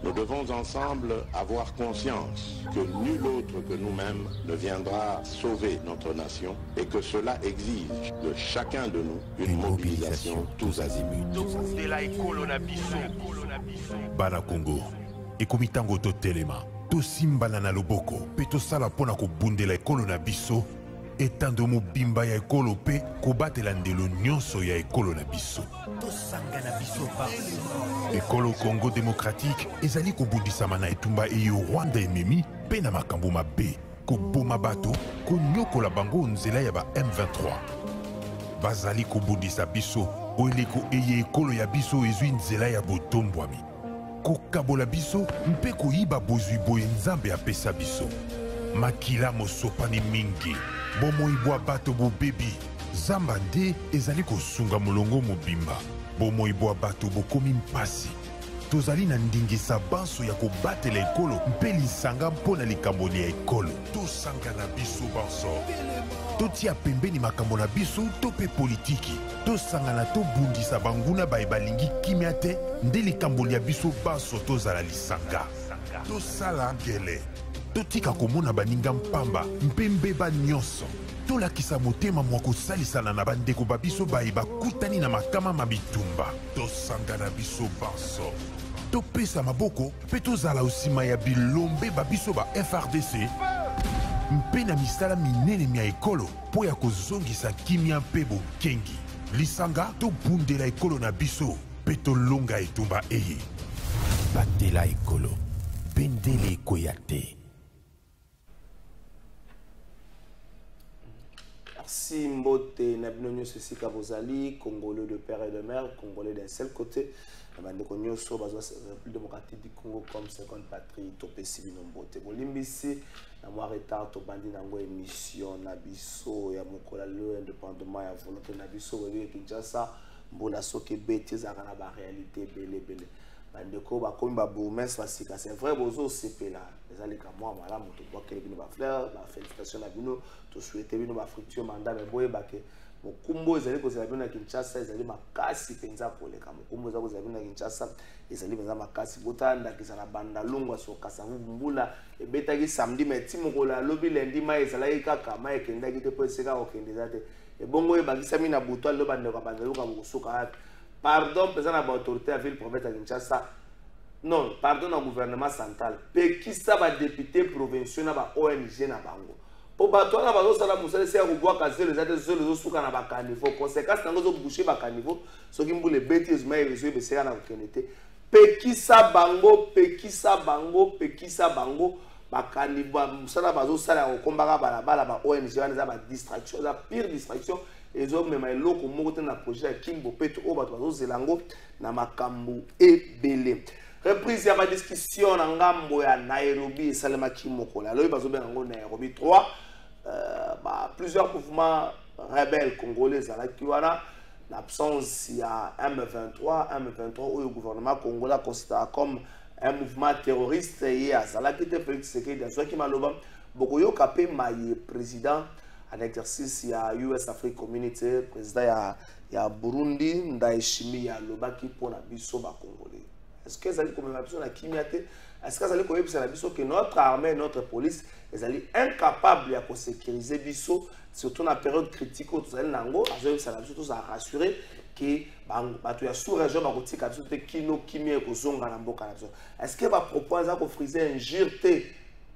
Nous devons ensemble avoir conscience que nul autre que nous-mêmes ne viendra sauver notre nation et que cela exige de chacun de nous une mobilisation tous azimuts. Bana Congo, ekomitango to telema, to simbana na loboko, pe to sala pona ko bundela ekolo na biso, etando mobimba ya ekolo pe ko batela ndelo nyonso ya ekolo na biso. To sanga na biso basi. Ekolo Congo démocratique ezali ko bundisama na etumba eyo Rwanda ememi pe na makambo mabe, ko boma bato, ko nyokola bango nzela ya ba M23. Bazali ko bundisa biso, oeleko eye ekolo ya biso ezwi nzela ya botombwami. Kokabola biso mpe koyiba bozwi boye nzambe apesa biso. Makila mosopani mingi, bomoibwa bato bobebi, zamba nde ezali kosunga molongo mobimba. Bomoibwa bato bokomi mpasi. Tozali na ndingisa banso ya kobatela ekolo mpe lisanga mpona likambo ya ekolo. Tosanga na biso banso. Totia pembeni makambo na biso to pe politiki. Tosangana tobundisa banguna baye balingi kimia te nde likambo ya biso banso tozala lisanga. Tosala ngele. Totika komona baninga mpamba mpe mbeba nyonso. Tolakisa motema mwa kosalisana na bandeko babiso baye bakutani na makama mabitumba. Tosanga na biso banso. Topesa maboko mpe tozala osima ya bilombe babiso ba FRDC mpe na misala minene mia ekolo po ya kozongisa kimia mpe bokengi. Lisanga tobundela ekolo na biso mpe tolonga etumba eye. Batela ekolo, bendele ekoya te. Merci Mbote Nabinonyo Sesika Bozali, Congolais de père et de mère, Congolais d'un seul côté. Bandeko nyonso bazwa République démocratique du Congo comme seconde patrie topesi bino Mbote. Bolimbisi na mwa retard to bandi nango émission na biso ya mokola le indépendamment ya volonté na biso wewe Kinshasa mbona soke beti za kana ba réalité belé. Bandeko ba komi ba bourgmestre basika c'est vrai bozo sepela. Ezali ka moi malamu to kwa kele bino ba fleur, ba félicitations na bino to souhaiter bino ba fructueux mandat mais boye ba ke Mokumbo ezali kozala bino na Kinshasa ezali makasi penza koleka mokumbo ezali kozala bino na Kinshasa ezali penza makasi botanda kisana banda longwa so kasa mbula ebetaki samedi meti mokola lobi lundi mai ezali kaka mai kendaki te po eseka okendeza te ebongo ebakisa mina buto lo bande ka banda luka bosuka pardon penza na ba autorité ya ville province ya Kinshasa non pardon na gouvernement central pekisa ba député provinciaux na ba ONG na bango po bato na bazo sala musala se ya kubwaka zelo zate zelo suka na bakanivo conséquence nango zo boucher bakanivo soki mbule beti ezuma ezo beseka na kenete pekisa bango bakanivo musala bazo sala ya kombaka balabala ba ONG wana za ba distraction za pire distraction ezo mema eloko moko te na projet ya Kimbo Peto o bato bazo zelango na makambo ebele. Reprise ya ma discussion na ngambo ya Nairobi Salema Kimokola loyi bazo benga ngo Nairobi 3 plusieurs mouvements rebelles congolais à la Kiwana, l'absence il y a M23 où le gouvernement congolais considère comme un mouvement terroriste et à Zalakite Félix Tshisekedi dans ce qui maloba beaucoup yo capé maye président en exercice il y a US Afrique Community président il y a Burundi Ndayishimiye ya lobaki pour na biso ba congolais. Est-ce que ça dit comme la personne a kimiate? Est-ce que ça dit que notre armée, notre police, ils sont incapables de sécuriser biso, surtout dans la période critique où tous allez nango, ça a rassuré que la sous-région va retirer que kino kimie kozonga na mboka na biso. Est-ce que va proposer qu'on friser injure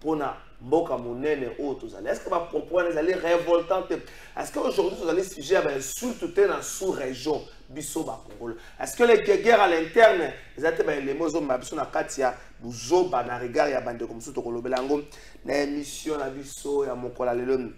pour na mboka monene autres allez? Est-ce que va proposer aller révoltant? Est-ce qu'aujourd'hui vous allez sujet à insulter dans la sous-région biso ba Congolais? Est-ce que les guerres à l'interne ils étaient les mots ma biso na katia buzo ba na regard ya bande comme ça to kolobelango na émission na biso ya mokola lelo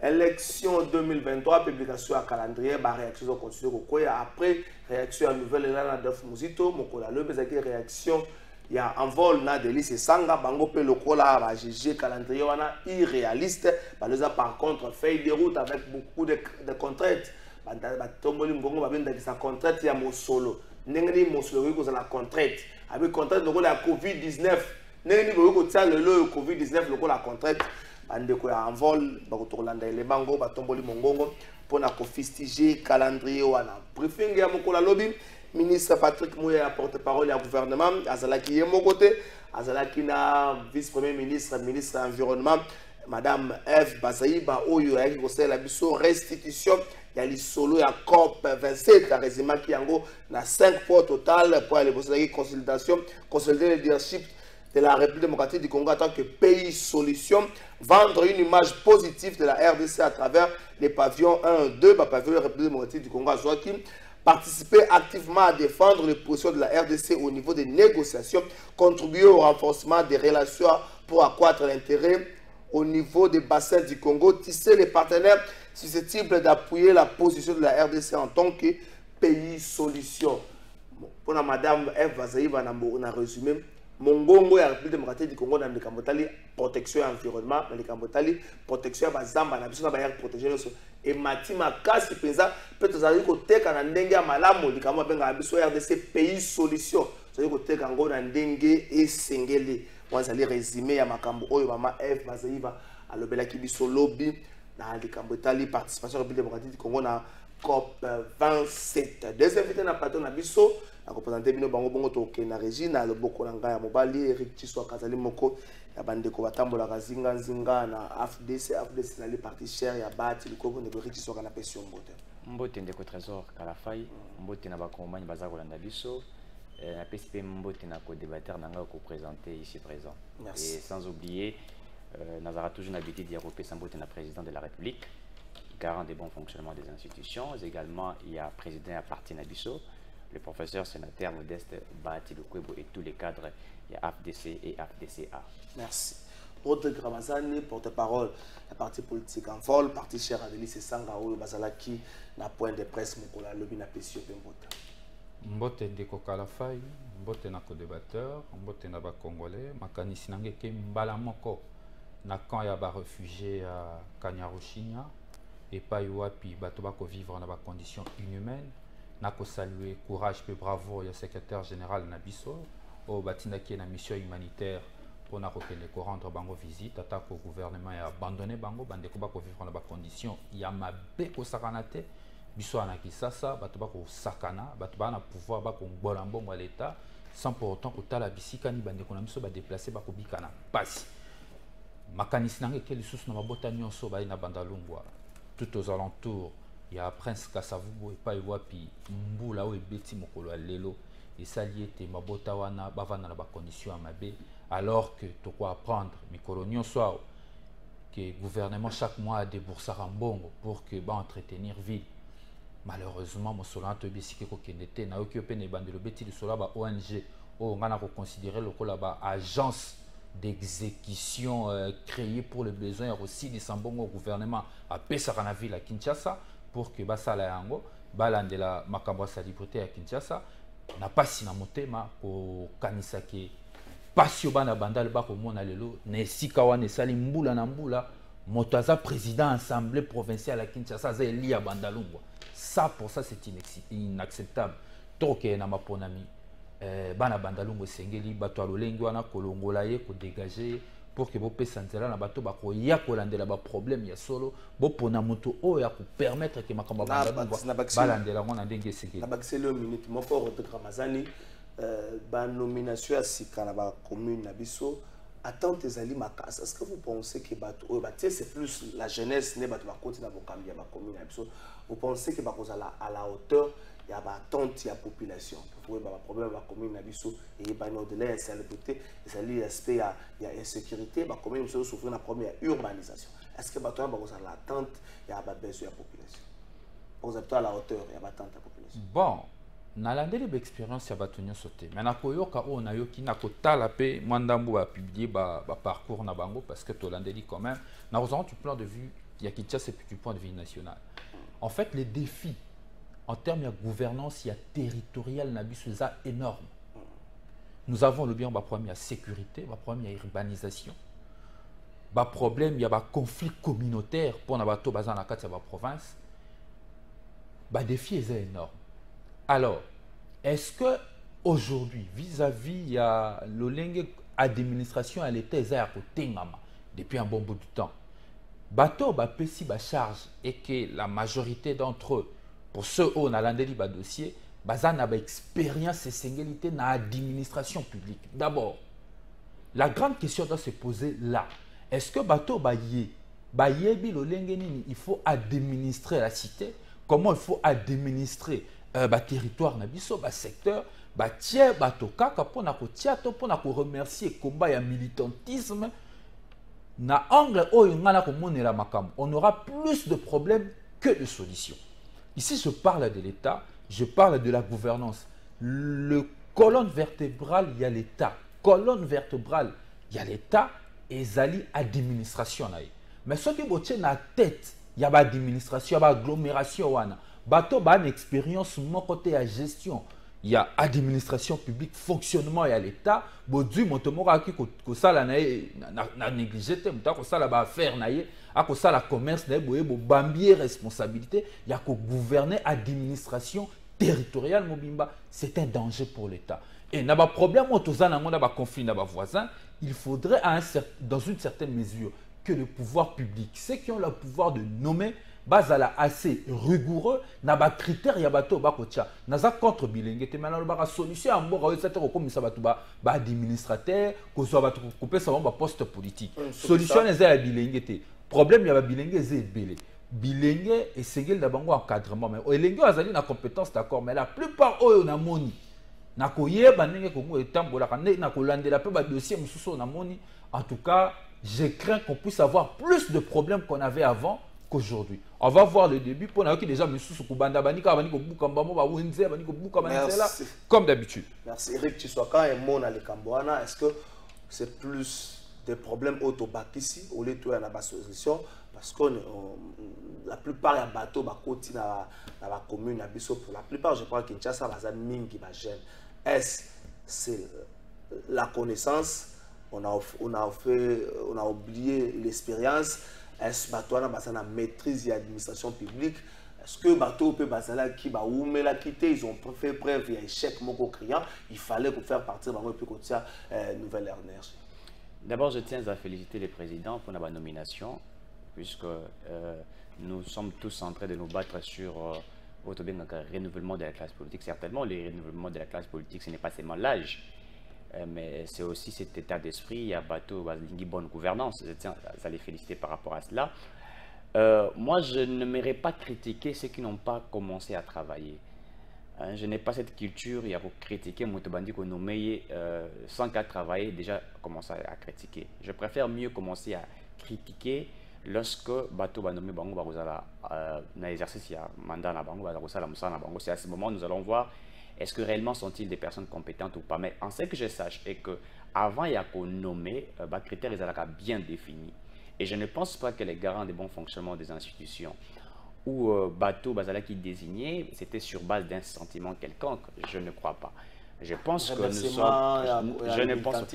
élection 2023 publication à calendrier ba réaction au continue kokoya après réaction à nouvelle là na Def Muzito mokola lelo bezaki réaction il y a un vol na délice sanga bango pe lokola ba GG calendrier wana irréaliste ba les a par contre feuille de route avec beaucoup de contraintes ba tomboli mbongo ba benda sa contrainte ya mosolo ndengeni mosolo ko za la contrainte avec contrainte lokola la COVID-19 ndengeni ko tia le COVID-19 lokola la contrainte bande ko ya en vol ba ko tolanda le bango ba tomboli mongongo pona ko fustiger calendrier wana briefing ya mokola lobby ministre Patrick Mouya porte-parole du gouvernement azalaki yemo côté azalaki na vice-premier ministre ministre de l'environnement madame Eve Bazaïba oyo yaki kosala biso restitution ya lisolo ya COP 27 a résumé ki yango na 5 points total pour aller poser consultation consolider le leadership de la République démocratique du Congo en tant que pays solution, vendre une image positive de la RDC à travers les pavillons 1 et 2, pavillon de la République démocratique du Congo à Joachim, participer activement à défendre les positions de la RDC au niveau des négociations, contribuer au renforcement des relations pour accroître l'intérêt au niveau des bassins du Congo, tisser les partenaires susceptibles d'appuyer la position de la RDC en tant que pays solution. Bon, pour la madame Eve Bazaïba, on a résumé. Mongongo ya République démocratique du Congo dans les Kambotali protection environnement dans les Kambotali protection bazamba na biso na ba protéger et matima kasi penza peut-être ça veut dire que teka na ndenge ya malamu likamo benga biso RDC pays solution ça veut dire que teka ngo na ndenge et sengeli on allait résumer ya makambo oyo mama F Bazaïba alobela ki biso lobby na les Kambotali participation République démocratique du Congo na COP 27 deux invités na plateau na biso a représenté bino bango bongo to na Regina le boko nanga ya mobali Eric Chiswa Kazali moko ya bandeko batambola kazinga nzinga na AFDC na les parti cher ya bati likoko ne Eric Chiswa kana pension mbote mbote ndeko trésor kalafai mbote na bakombani baza kolanda biso na PSP mbote na co-débatteur nanga ko présenter ici présent. Merci. Et sans oublier Nazara toujours l'habitude d'y repérer mbote na président de la République garant des bons fonctionnements des institutions également il y a président à parti na biso le professeur sénateur Modeste Bahati Lukwebo et tous les cadres, il y a AFDC et AFDCA. Merci. Autre Gramazani, porte-parole, la partie politique en vol, parti cher Adélie Sanga, ou Bazalaki, na point de presse, Mokola, Lobi na Pessio, Pembota. Mbote Ndeko Kalafai, Mbote na co-débatteur, Mbote na Congolais, Makanisi Nangeke Mbala Moko, na quand il y a des réfugiés à Kanyarushinya, et pas Yuapi, Batobako vivre dans des conditions inhumaines. Nako saluer courage et bravo le secrétaire général Nabiso au batina qui est na mission humanitaire pour na rendre bango visite attaque au gouvernement et abandonner bango bande ko bako vivre dans des conditions ya mabe ko sakanate biso anaki sasa bato bako sakana bato bana pouvoir bako ngbolambo à l'état sans pour autant que tala bisika ni bande ko na biso ba déplacer bako bikana pasi makanisi nange ke lisusu na mabota nyonso ba ina bandalungwa tout aux alentours. Il y a Prince Kasavubo et pas Iwapi Mbula ou Beti Mokolo Lelo et ça lié te mabota wana bavana na ba condition à mabe alors que to quoi apprendre mikolonio soit que le gouvernement chaque mois a déboursé un bongo pour que ba entretenir ville malheureusement mon solant to bisiki ko kendete na okiopé ne bandelo beti de sola ba ONG o ngana ko considérer le ko ba agence d'exécution créée pour les besoins aussi des sambongo au gouvernement à Pesarana ville à Kinshasa pour que basala yango balandela makambo sa liberté à Kinshasa na pasi na motema ko kanisa ke pasio bana bandal ba ko mona lelo na esika wana esali mbula na mbula moto aza président assemblée provinciale à Kinshasa za Elia Bandalungwa ça pour ça c'est inacceptable toke na maponami bana Bandalungwa sengeli bato alolengi wana kolongola ye ko dégager pour que vous puissiez s'entendre na bato bako ya kolandela ba problème ya solo bo pona moto o ya ko permettre que makamba balandela ngona ndenge seki na bakiselo minute mo fort de Gramazani ba nomination ya sika na ba commune na biso attente ezali makasa. Est-ce que vous pensez que bato o batie c'est plus la jeunesse ne bato ba continue na bokambi ya ba commune na biso vous pensez que ba kozala à la hauteur il y a pas tant de population pour avoir problème la commune nabiso et pas au-delà de salubrité et ça lié aspect il y a insécurité bah commune nous souffrir la première urbanisation est-ce que bateau bah ça l'attente il y a pas besoin de la population vous êtes à la hauteur il y a pas tant de population bon na landeli expérience ya bato nyonso te mais na koyoka o na yoki na kotala pe mwandambu ba publier ba parcours na bango parce que to landeli quand même na raison du plan de vue il y a Kinshasa et du point de vue national en fait les défis en termes de gouvernance, il y a territorial, c'est énorme. Nous avons le bien, problème, il y a sécurité, problème, il y a urbanisation, problème, il y a conflit communautaire pour la province. Défi est énorme. Alors, est-ce que aujourd'hui, vis-à-vis, il y a l'administration à l'État depuis un bon bout de temps, bateau, charge et que la majorité d'entre eux pour ceux où on a l'andeli dossier, bazana ba expérience et singulité dans l'administration publique. D'abord, la grande question doit se poser là. Est-ce que bato il faut administrer la cité? Comment il faut administrer le territoire, le secteur? Pour remercier le combat et le militantisme, on aura plus de problèmes que de solutions. Ici, je parle de l'État, je parle de la gouvernance. Le colonne vertébrale, il y a l'État. Colonne vertébrale, il y a l'État et Zali administration. Mais ce qui est dans la tête, il y a l'administration, il y a l'agglomération. Bato a une expérience mon côté à gestion. Il y a administration publique, fonctionnement, il y a l'État. Bodu montemora qui ko sala na négligé te muta ko sala ba affaire na ye, a ko sala commerce na boye bo bambier responsabilité, il y a ko gouverner administration territoriale mobimba, c'est un danger pour l'État. Et n'a pas problème autozana na ba conflit na ba voisin, il faudrait dans une certaine mesure que le pouvoir public, ceux qui ont le pouvoir de nommer, bazala assez rigoureux, n'a pas critères ya bato ba kotia, n'a pas contre bilingue, te maintenant ba solution à mbora ça te comme ça bato ba administrateur, ko so ba couper ça ba poste politique. Solution les ya bilingue te. Problème ya ba bilingue c'est belé. Bilingue et segel da bango encadrement mais bilingue azali na compétence d'accord mais la plupart oyo na moni na koyeba ndenge kongo etambola kana na kolandela pe ba dossier mususu na moni. En tout cas, je crains qu'on puisse avoir plus de problèmes qu'on avait avant qu'aujourd'hui. On va voir le début pour qui déjà comme d'habitude. Merci Eric Tshisoaka et Mona le Cambouana. Est-ce que c'est plus des problèmes autobakisi au lieu de la solution parce que la plupart des bateaux bakoti dans la commune à Bisso pour la plupart je crois que Kinshasa bazan mingi ba jeune. Est-ce c'est la connaissance? On a oublié l'expérience. Est-ce que la maîtrise de l'administration publique? Est-ce que bateau peut basala qui ba oumé la quitter? Ils ont fait preuve il y a échec moko criant. Il fallait faire partir dans puis nouvelle énergie. D'abord, je tiens à féliciter les présidents pour la nomination, puisque nous sommes tous en train de nous battre sur le renouvellement de la classe politique. Certainement, le renouvellement de la classe politique, ce n'est pas seulement l'âge. Mais c'est aussi cet état d'esprit, il y a bateau, une bonne gouvernance. Je tiens à les féliciter par rapport à cela. Moi, je ne m'aimerais pas critiquer ceux qui n'ont pas commencé à travailler. Je n'ai pas cette culture, il y a pour critiquer Moutobandi qu'on nommé sans qu'à travailler, déjà commencer à critiquer. Je préfère mieux commencer à critiquer lorsque bateau va nommer Bango Barozala dans l'exercice, il y a mandat na Bango Barozala Moussa na Bango. C'est à ce moment nous allons voir. Est-ce que réellement sont-ils des personnes compétentes ou pas? Mais en ce que je sache est que avant il y a qu'on nommé, les critères ils sont bien définis. Et je ne pense pas que les garants du bon fonctionnement des institutions ou bateau Bazala qui désignait, c'était sur base d'un sentiment quelconque. Je ne crois pas. Je pense que nous sommes. Je ne pense pas.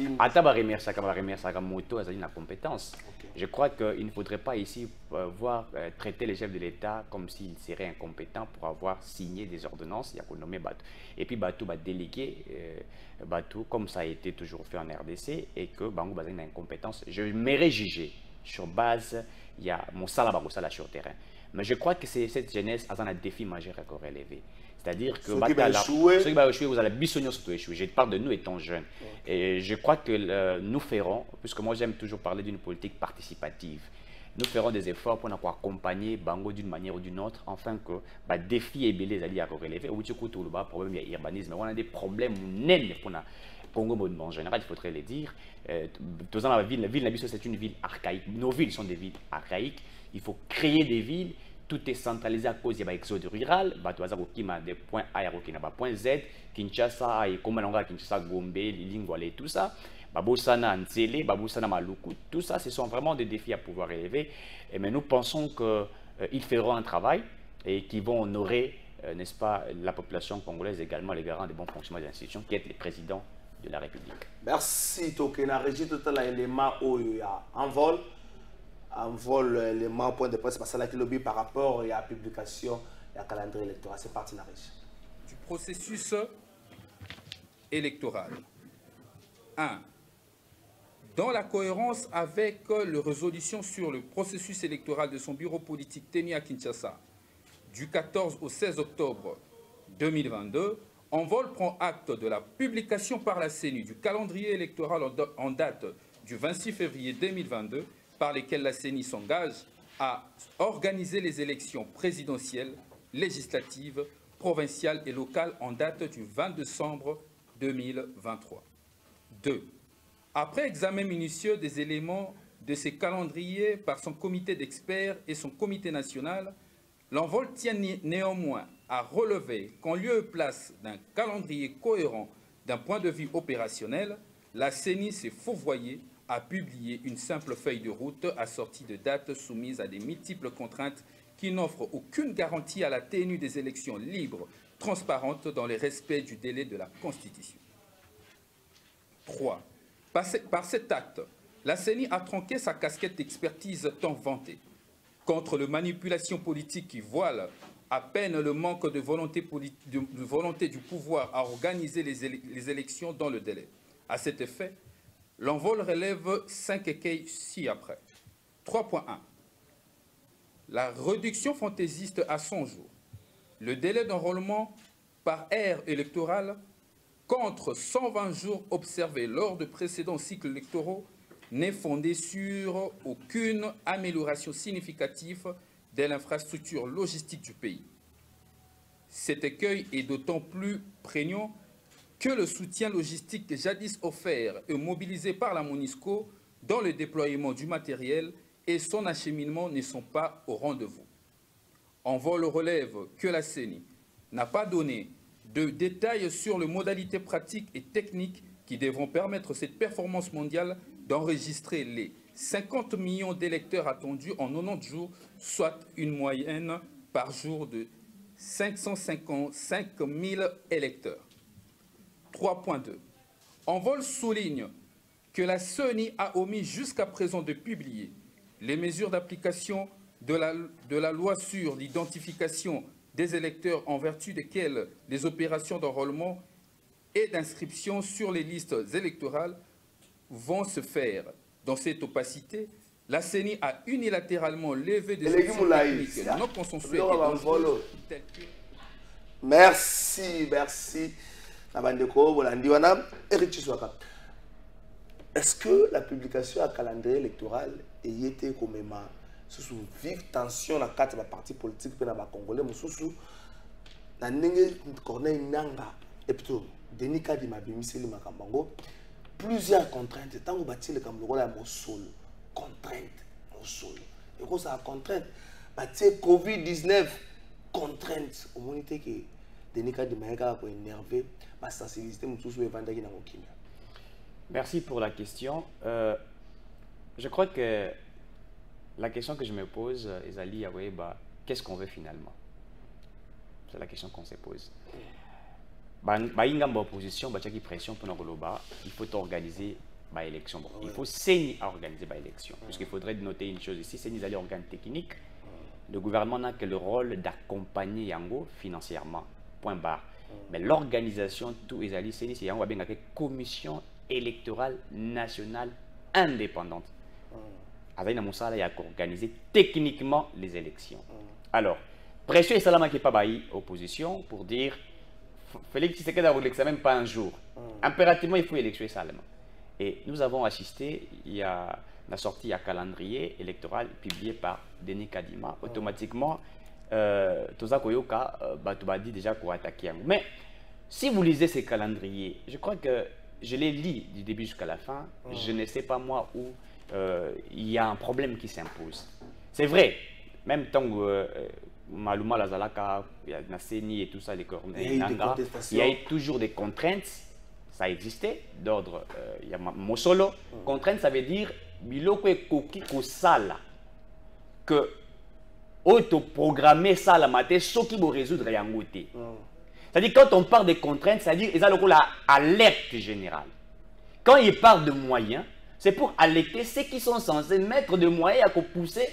La compétence. Je crois qu'il ne faudrait pas ici traiter les chefs de l'État comme s'ils seraient incompétents pour avoir signé des ordonnances. Il y a qu'on nommé Batou. Et puis Batou va déléguer Batou comme ça a été toujours fait en RDC et que Bangou Bazin a une incompétence. Je m'aimerais juger sur base, il y a mon salabaroussala sur terrain. Mais je crois que c'est cette jeunesse a un défi majeur à relever. C'est-à-dire que ceux qui vont échouer, vous allez bissonner surtout échouer. Je parle de nous étant jeunes. Et je crois que nous ferons, puisque moi j'aime toujours parler d'une politique participative, nous ferons des efforts pour accompagner Bango d'une manière ou d'une autre, afin que les défis et les alliés à relever. Ou tu écoutes le problème de l'urbanisme, on a des problèmes pour le Congo en général, il faudrait le dire. La ville Nabiso, c'est une ville archaïque. Nos villes sont des villes archaïques. Il faut créer des villes. Tout est centralisé à cause de l'exode rural. Il y a des points A et des points Z. Kinshasa, Kinshasa, Gombe, Lingwale, tout ça. Babosana, Nzele, Babosana, Maluku, tout ça, ce sont vraiment des défis à pouvoir relever. Mais nous pensons qu'ils feront un travail et qu'ils vont honorer, n'est-ce pas, la population congolaise, également les garants des bons fonctionnements des institutions, qui est le président de la République. Merci, Tokena. Régie total l'élément où il y a un vol. En vol l'élément point de presse parce que lobby par rapport à la publication et à calendrier électoral. C'est parti, la régie. Du processus électoral. 1. Dans la cohérence avec la résolution sur le processus électoral de son bureau politique tenu à Kinshasa du 14 au 16 octobre 2022, Envol prend acte de la publication par la CENI du calendrier électoral en date du 26 février 2022, par lesquels la CENI s'engage à organiser les élections présidentielles, législatives, provinciales et locales en date du 20 décembre 2023. 2. Après examen minutieux des éléments de ces calendriers par son comité d'experts et son comité national, l'Envol tient néanmoins à relever qu'en lieu et place d'un calendrier cohérent d'un point de vue opérationnel, la CENI s'est fourvoyée à publier une simple feuille de route assortie de dates soumises à des multiples contraintes qui n'offrent aucune garantie à la tenue des élections libres, transparentes dans le respect du délai de la Constitution. 3. Par cet acte, la CENI a tronqué sa casquette d'expertise tant vantée contre les manipulations politiques qui voilent à peine le manque de volonté du pouvoir à organiser les élections dans le délai. À cet effet, l'Envol relève 5 écueils ci-après. 3.1. La réduction fantaisiste à 100 jours. Le délai d'enrôlement par ère électorale contre 120 jours observés lors de précédents cycles électoraux n'est fondé sur aucune amélioration significative de l'infrastructure logistique du pays. Cet écueil est d'autant plus prégnant que le soutien logistique jadis offert et mobilisé par la MONUSCO dans le déploiement du matériel et son acheminement ne sont pas au rendez-vous. Envol relève que la CENI n'a pas donné de détails sur les modalités pratiques et techniques qui devront permettre cette performance mondiale d'enregistrer les 50 millions d'électeurs attendus en 90 jours, soit une moyenne par jour de 555 000 électeurs. 3.2. Envol souligne que la CENI a omis jusqu'à présent de publier les mesures d'application de la loi sur l'identification des électeurs en vertu desquelles les opérations d'enrôlement et d'inscription sur les listes électorales vont se faire. Dans cette opacité, la CENI a unilatéralement levé des options techniques non consensuelles et dangereuses telles que... Merci. Est-ce que la publication à calendrier électoral a été comme sous vive tension dans la partie politique pour les Congolais, sous la Corneille Nanga et plutôt Denis Kadima Bimiseli Makambango, plusieurs contraintes. Tant que bâti le Cameroun a mon sol, contrainte, mon sol. Et quand ça a contrainte, bâti Covid-19, contrainte. Au moins que Denis Kadima a énervé, ma sensibilité, mon sous vendre qui n'a aucun. Merci pour la question. Je crois que la question que je me pose, Ezali, qu'est-ce qu'on veut finalement? C'est la question qu'on se pose. Opposition, pression pour il faut organiser l'élection. Il faut CENI à organiser l'élection. Puisqu'il faudrait noter une chose ici, CENI est organe technique. Le gouvernement n'a que le rôle d'accompagner Yango financièrement. Point barre. Mais l'organisation, tout Ezali, CENI, c'est Yango avec commission électorale nationale indépendante. Avec la Moussala, il y a organisé techniquement les élections. Alors, pression et Salama qui n'est pas bailli opposition pour dire Félix Tshisekedi a l'élection même pas un jour. Impérativement, il faut élection Salama. Et nous avons assisté, il y a la sortie à calendrier électoral publié par Denis Kadima. Automatiquement, Toza Koyoka dit déjà qu'on attaquer. Mais si vous lisez ces calendriers, je crois que je les lis du début jusqu'à la fin. Je ne sais pas moi où il y a un problème qui s'impose. C'est vrai, même tant que Maluma Lazalaka, Nasseni et tout ça, les Corneilles, il y a eu toujours des contraintes. Ça existait d'ordre, il y a Mosolo. Contrainte, ça veut dire biloko et koki kosala que autoprogrammer ça la matin, ce qui va résoudre yangote. C'est-à-dire quand on parle des contraintes, c'est-à-dire ils ont la alerte générale. Quand ils parlent de moyens, c'est pour alerter ceux qui sont censés mettre des moyens à pousser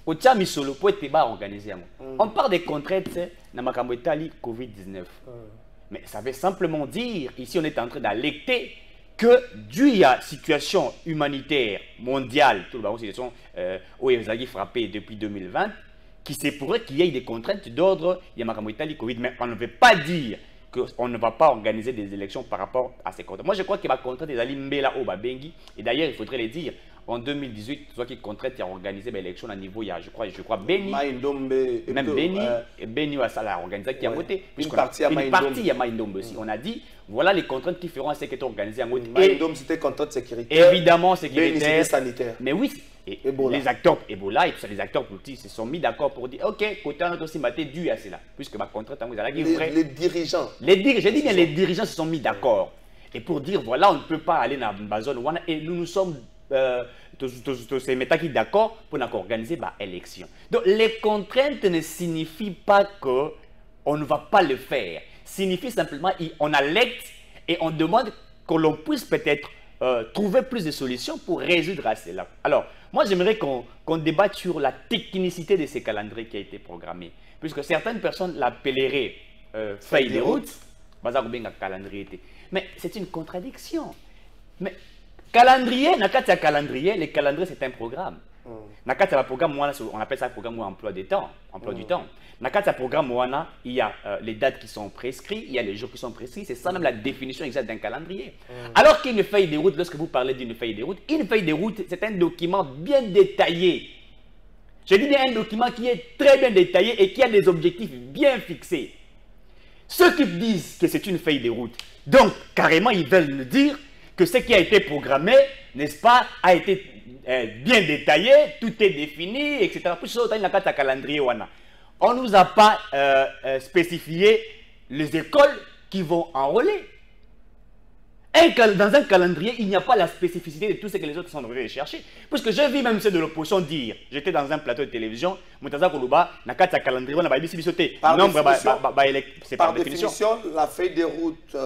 au Tchamisolo pour être organisé. On parle des contraintes dans ma Covid-19. Mais ça veut simplement dire, ici on est en train d'alerter que dû à la situation humanitaire mondiale, toute la situation où ils ont frappé depuis 2020, qui c'est pour eux qu'il y ait des contraintes d'ordre, il y a Makamoitali Covid, mais on ne veut pas dire qu'on ne va pas organiser des élections par rapport à ces contraintes. Moi, je crois qu'il va contraindre des alliés Mbela au Babengi, et d'ailleurs, il faudrait le dire, en 2018, soit qu'il contrainte à organiser des élections à niveau, il y a, je crois Beni, même Beni, et Beni a ça organisé qui a voté. Une partie à Maïndombe aussi. On a dit, voilà les contraintes qui feront à ce qui est organisé en vote. Maïndombe, c'était contrainte sécuritaire. Évidemment, sécuritaire. Sanitaire. Mais oui, et les acteurs Ebola et tout ça, les acteurs politiques se sont mis d'accord pour dire, ok, côté un autre aussi maté dû à cela, puisque ma contrainte, les dirigeants. J'ai dit bien, les dirigeants se sont mis d'accord. Et pour dire, voilà, on ne peut pas aller dans la zone et nous sommes tous ces méta qui d'accord pour organiser l'élection. Donc les contraintes ne signifient pas qu'on ne va pas le faire. Signifie simplement qu'on alerta et on demande que l'on puisse peut-être trouver plus de solutions pour résoudre à cela. Alors, moi j'aimerais qu'on débatte sur la technicité de ces calendriers qui a été programmé. Puisque certaines personnes l'appelleraient feuille de route, mais c'est une contradiction. Mais calendrier, les calendriers c'est un programme. Programme, on appelle ça programme ou emploi du temps. Dans programme, il y a les dates qui sont prescrites, il y a les jours qui sont prescrits, c'est ça même la définition exacte d'un calendrier. Alors qu'une feuille de route, lorsque vous parlez d'une feuille de route, une feuille de route, c'est un document bien détaillé. Je dis bien un document qui est très bien détaillé et qui a des objectifs bien fixés. Ceux qui disent que c'est une feuille de route, donc carrément ils veulent nous dire que ce qui a été programmé, n'est-ce pas, a été bien détaillé, tout est défini, etc. On ne nous a pas spécifié les écoles qui vont enrôler. Dans un calendrier, il n'y a pas la spécificité de tout ce que les autres sont en train de chercher. Puisque j'ai vu même ceux de l'opposition dire, j'étais dans un plateau de télévision, par définition, la feuille de route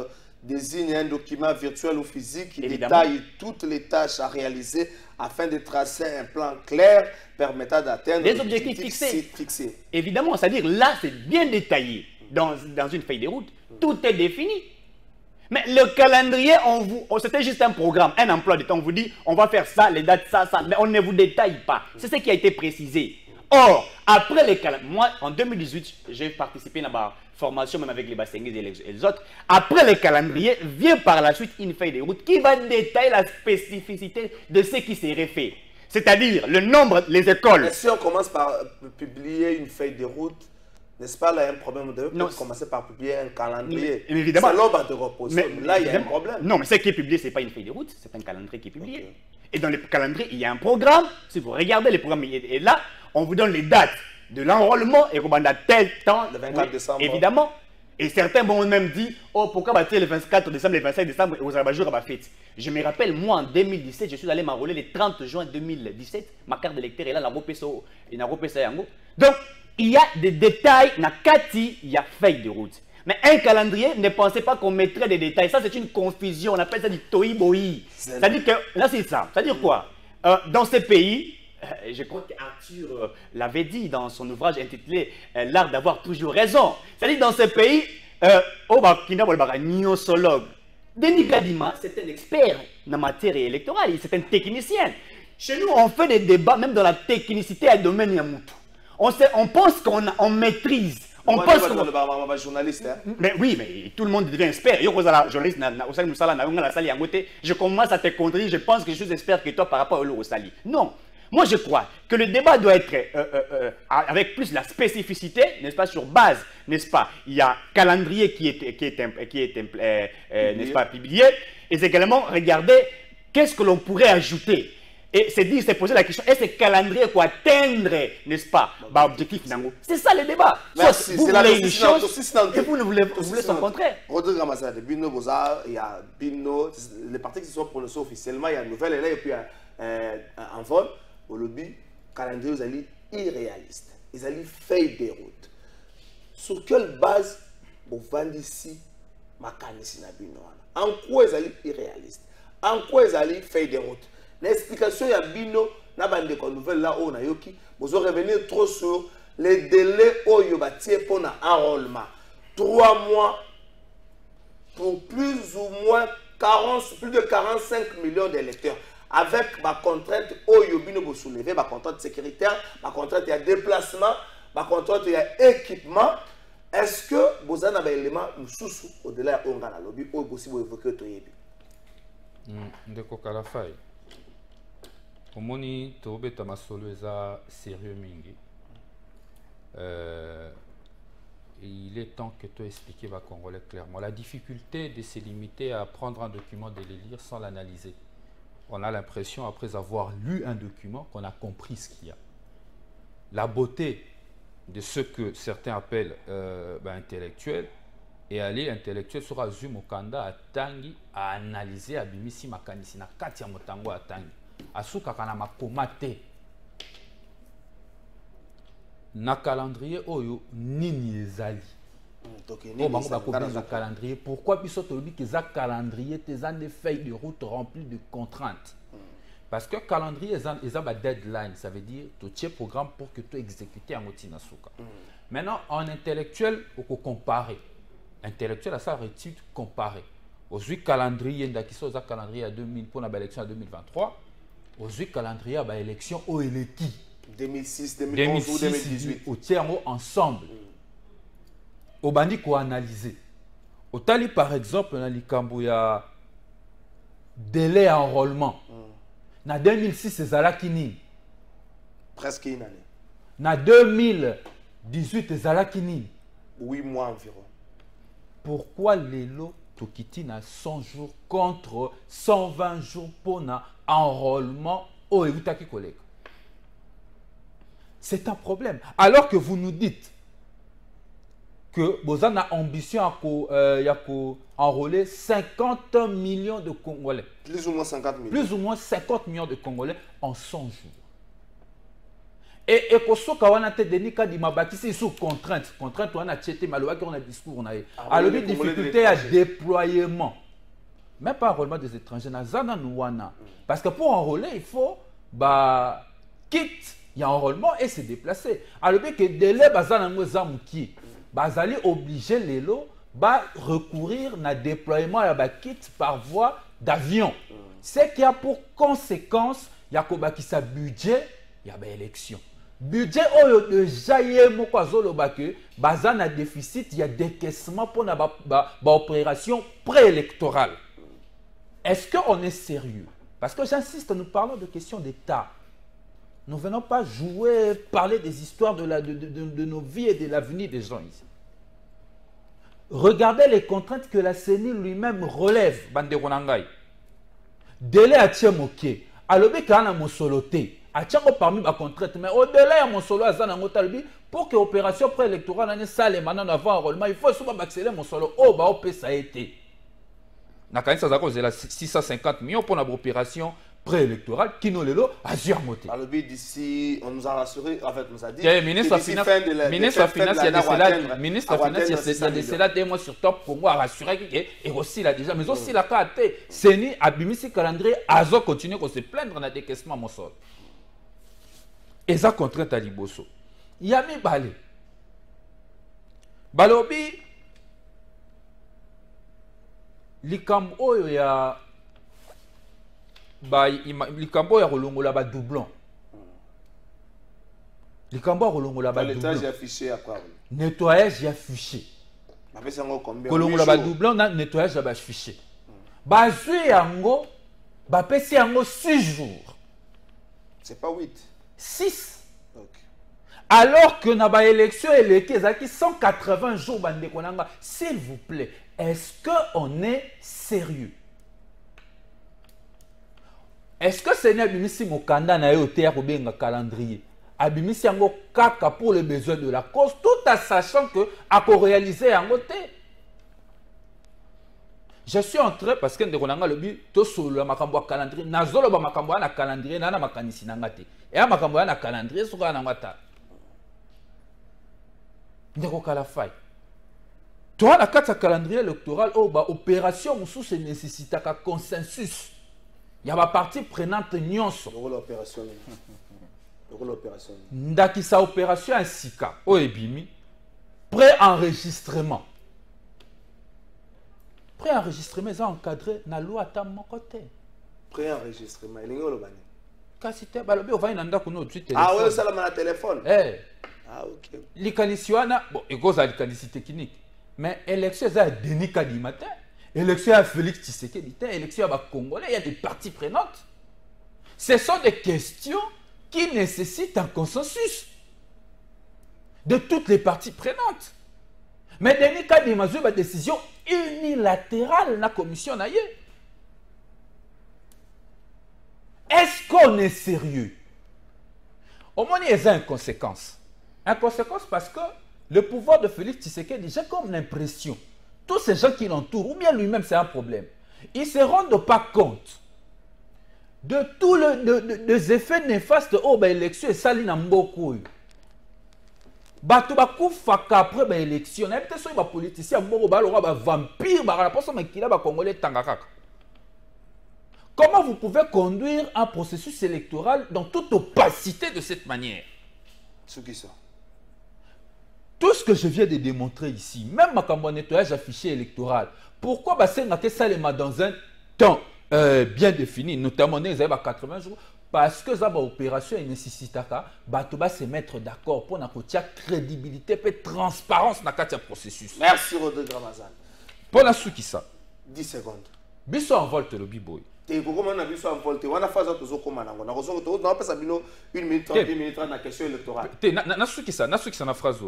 désigne un document virtuel ou physique qui détaille toutes les tâches à réaliser afin de tracer un plan clair permettant d'atteindre des objectifs fixés. Évidemment, c'est-à-dire là, c'est bien détaillé dans une feuille de route. Tout est défini. Mais le calendrier, c'était juste un programme, un emploi du temps. On vous dit, on va faire ça, les dates, ça, mais on ne vous détaille pas. C'est ce qui a été précisé. Or, après les calendriers, moi, en 2018, j'ai participé à la formation, même avec les Bassengis et les autres. Après les calendriers, vient par la suite une feuille de route qui va détailler la spécificité de ce qui serait fait. C'est-à-dire le nombre, les écoles. Et si on commence par publier une feuille de route, n'est-ce pas, là, il y a un problème. On devait commencer par publier un calendrier. Évidemment. C'est l'ordre de reposition. Là, il y a un problème. Non, mais ce qui est publié, ce n'est pas une feuille de route, c'est un calendrier qui est publié. Okay. Et dans le calendrier, il y a un programme. Si vous regardez les programmes, et là, on vous donne les dates de l'enrôlement et on a tel temps. Le 24 décembre. Évidemment. Et certains vont même dire, oh, pourquoi le 24 décembre, le 25 décembre, et vous avez jour à ma fête. Je me rappelle, moi, en 2017, je suis allé m'enrôler le 30 juin 2017. Ma carte d'électeur est là, donc, il y a des détails, il y a feuille de route. Mais un calendrier, ne pensez pas qu'on mettrait des détails. Ça, c'est une confusion. On appelle ça du toï-boï. C'est-à-dire que, là, c'est ça. C'est-à-dire quoi? Dans ces pays, je crois qu'Arthur l'avait dit dans son ouvrage intitulé L'art d'avoir toujours raison. C'est-à-dire dans ce pays, Denis Kadima, c'est un expert en matière électorale, c'est un technicien. Chez nous, on fait des débats, même dans la technicité à domaine Yamutu. On pense qu'on maîtrise. On pense qu'on est journaliste. Mais oui, mais tout le monde devient expert. Je commence à te contredire, je pense que je suis expert que toi par rapport au Sali. Non. Moi, je crois que le débat doit être avec plus la spécificité, n'est-ce pas, sur base, n'est-ce pas. Il y a calendrier qui est n'est-ce pas, publié. Et également, regarder qu'est-ce que l'on pourrait ajouter. Et c'est poser la question, est-ce que calendrier pour atteindre, n'est-ce pas, objectif finalement. C'est ça le débat. Merci. Vous voulez une chose et vous voulez son contraire. Rodrigue Ramazade, Bino Bozar, il y a Bino, les partis qui se sont prononcés officiellement, il y a une nouvelle et puis un vol. Au lobby, calendrier, ils allaient irréaliste. Ils allaient feuille des routes. Sur quelle base vous vendez ici ma canisse na Bino? En quoi ils allaient irréaliste? En quoi ils allaient feuille des routes? L'explication y a Bino, na bande ko nouvelle là où na yoki, vous allez revenir trop sur les délais où yo bâti pour un enrôlement. 3 mois pour plus ou moins plus de 45 millions d'électeurs. Avec ma contrainte où yo bino vous soulever, ma contrainte sécuritaire, ma contrainte de déplacement, ba contrôle il y a équipement. Est-ce que vous avez un élément sous au-delà de la lobby ou possible évoquer to yebi? Ndeko Kalafai. Omoni tobeta masolo eza sérieux mingi. Il est temps que tu expliques aux Congolais clairement la difficulté de se limiter à prendre un document, de le lire sans l'analyser. On a l'impression, après avoir lu un document, qu'on a compris ce qu'il y a. La beauté de ce que certains appellent intellectuels, et aller intellectuel sera Zumokanda à Tangi à analyser à Bimisi Makanisi na Katia Motango à Tangi. Asuka kana makomate. Na calendrier oyo nini ezali. Oh bango bakobenza calendrier. Pourquoi biso tolobi que za calendrier tes des feuilles de route remplies de contraintes. Parce que calendrier est un deadline, ça veut dire tu tiens programme pour que tu exécutes en outil nasuka. Maintenant en intellectuel on peut comparer. Intellectuel à sa étude comparée. Aujourd'hui calendrier ndakiso za calendrier à 2000 pour la élection à 2023. Aujourd'hui calendrier à élection au eleki 2006, 2011 ou 2018 au tiers ensemble. Au bandi ko analyser. Au tali par exemple dans likambo ya délai à enrôlement. Na 2006 c'est Zalakini. Presque une année. Na 2018 c'est Zalakini. 8 mois environ. Pourquoi l'élo Tokiti na 100 jours contre 120 jours pour na enrôlement au Evutaki collègue? C'est un problème. Alors que vous nous dites que vous avez ambition à enrôler 50 millions de Congolais. Plus ou moins 50 millions. Plus ou moins 50 millions de Congolais en 100 jours. Et Kosoka wana te denika di mabakisi sous contrainte. Contrainte on a tchété maloa qui on a discours on a. Alors une difficulté à déploiement. Même pas enrôlement des étrangers na zana nouana. Parce que pour enrôler il faut quitte il y a enrôlement et se déplacer. Alors que délai bazana ngoza muki. Bazali obligé les lots recourir na déploiement à kit par voie d'avion. Ce qui a pour conséquence il y a kobakisa budget, il y a élection. Budget oyo de jaye moko azoloba que bazana déficit, il y a décaissement pour na opération préélectorale. Est-ce qu'on est sérieux? Parce que j'insiste, nous parlons de questions d'État. Nous ne venons pas jouer, parler des histoires de nos vies et de l'avenir des gens ici. Regardez les contraintes que la CENI lui-même relève. Banderonangai. Délai à Tchemoké. Alobi kana mosoloté. A Tchamo parmi ma contrainte. Mais au-delà de mon solo à Zanangotalbi, pour que l'opération préélectorale n'ait pas les maintenant avant enrôlement, il faut souvent accélérer mon solo. Oh, bah, OP, ça a été. Nakanisa Zako, c'est la 650 millions pour l'opération préélectorale qui nous lelo à Zurmoté. Alors d'ici, on nous a rassuré, en fait, on nous a dit. Ministre de la Finance, il y a des cédats. Ministre de la Finance, il y a des cédats des mois sur top Congo à rassurer et aussi là déjà, mais aussi la carte. Seni Abimisi calendrier, Azo continue à se plaindre dans le décaissement mon sol. Et ça contrainte à Liboso. Yami Balé. Balobi. Likam oyo ya likambo ya kolongola ba doublon. Likambo ya kolongola ba doublon. Nettoyage affiché à quoi? Nettoyage affiché. Kolongola ba doublon na nettoyage ya ba affiché. Bazui yango ba pesi yango 6 jours. C'est pas 8. 6. Okay. Alors que na ba élection eleki ezaki 180 jours bande konanga, s'il vous plaît, est-ce qu'on est sérieux? Est-ce que c'est Abimisi Mokanda na yoté à un calendrier? Abimisi yango kaka pour les besoins de la cause, tout en sachant que à réaliser en côté. Je suis en train parce que nous avons le but de sur le makambo calendrier. Nazolo ba makambo na calendrier na makanisi nangate. Et à makambo na calendrier sur na ngata. Ndeko Kalafai. Toi la carte calendrier électoral oh ba opération sous se nécessite un consensus. Il y a ma partie prenante nyonso. L'opération. L'opération. Ndaki sa opération ainsi ka o ebimi pré-enregistrement. Pré-enregistrement est encadré dans la loi à mon côté. Pré-enregistrement, il y a le bani. Kasi te balobi o va inanda kuno tu téléphone. Ah ouais, ça là mon téléphone. Eh. Ah, ok. Likanisi wana, bon, et cause à likanisi technique. Mais élection, ça a Denis Kadimata. Élection à Félix Tshisekedi. Élection à Congolais, il y a des parties prenantes. Ce sont des questions qui nécessitent un consensus de toutes les parties prenantes. Mais Denis Kadimata a une décision unilatérale dans la commission. Est-ce qu'on est sérieux? Au moins, il y a une conséquence. Une conséquence parce que le pouvoir de Félix Tshisekedi, j'ai comme l'impression, tous ces gens qui l'entourent, ou bien lui-même, c'est un problème, ils ne se rendent pas compte de tous les effets néfastes de l'élection et ça, il y a beaucoup. Bato bakufaka après l'élection, il y a peut-être des politiciens, des vampires, des Congolais tangakaka. Comment vous pouvez conduire un processus électoral dans toute opacité de cette manière? C'est qui ça? Tout ce que je viens de démontrer ici, même ma nettoyage affiché électoral, pourquoi ça dans un temps bien défini, notamment dans les 80 jours? Parce que ça opération nécessite de se mettre d'accord pour avoir crédibilité et transparence dans le processus. Merci Rodrigue Ramazan. Pour la suite, ça 10 secondes. Biso en volte le biboy. Te comment on a vu ça en volte? On a fait ça toujours comme on a pas ça bino 1 minute 30 minutes dans la question électorale. Na suki ça na phrase.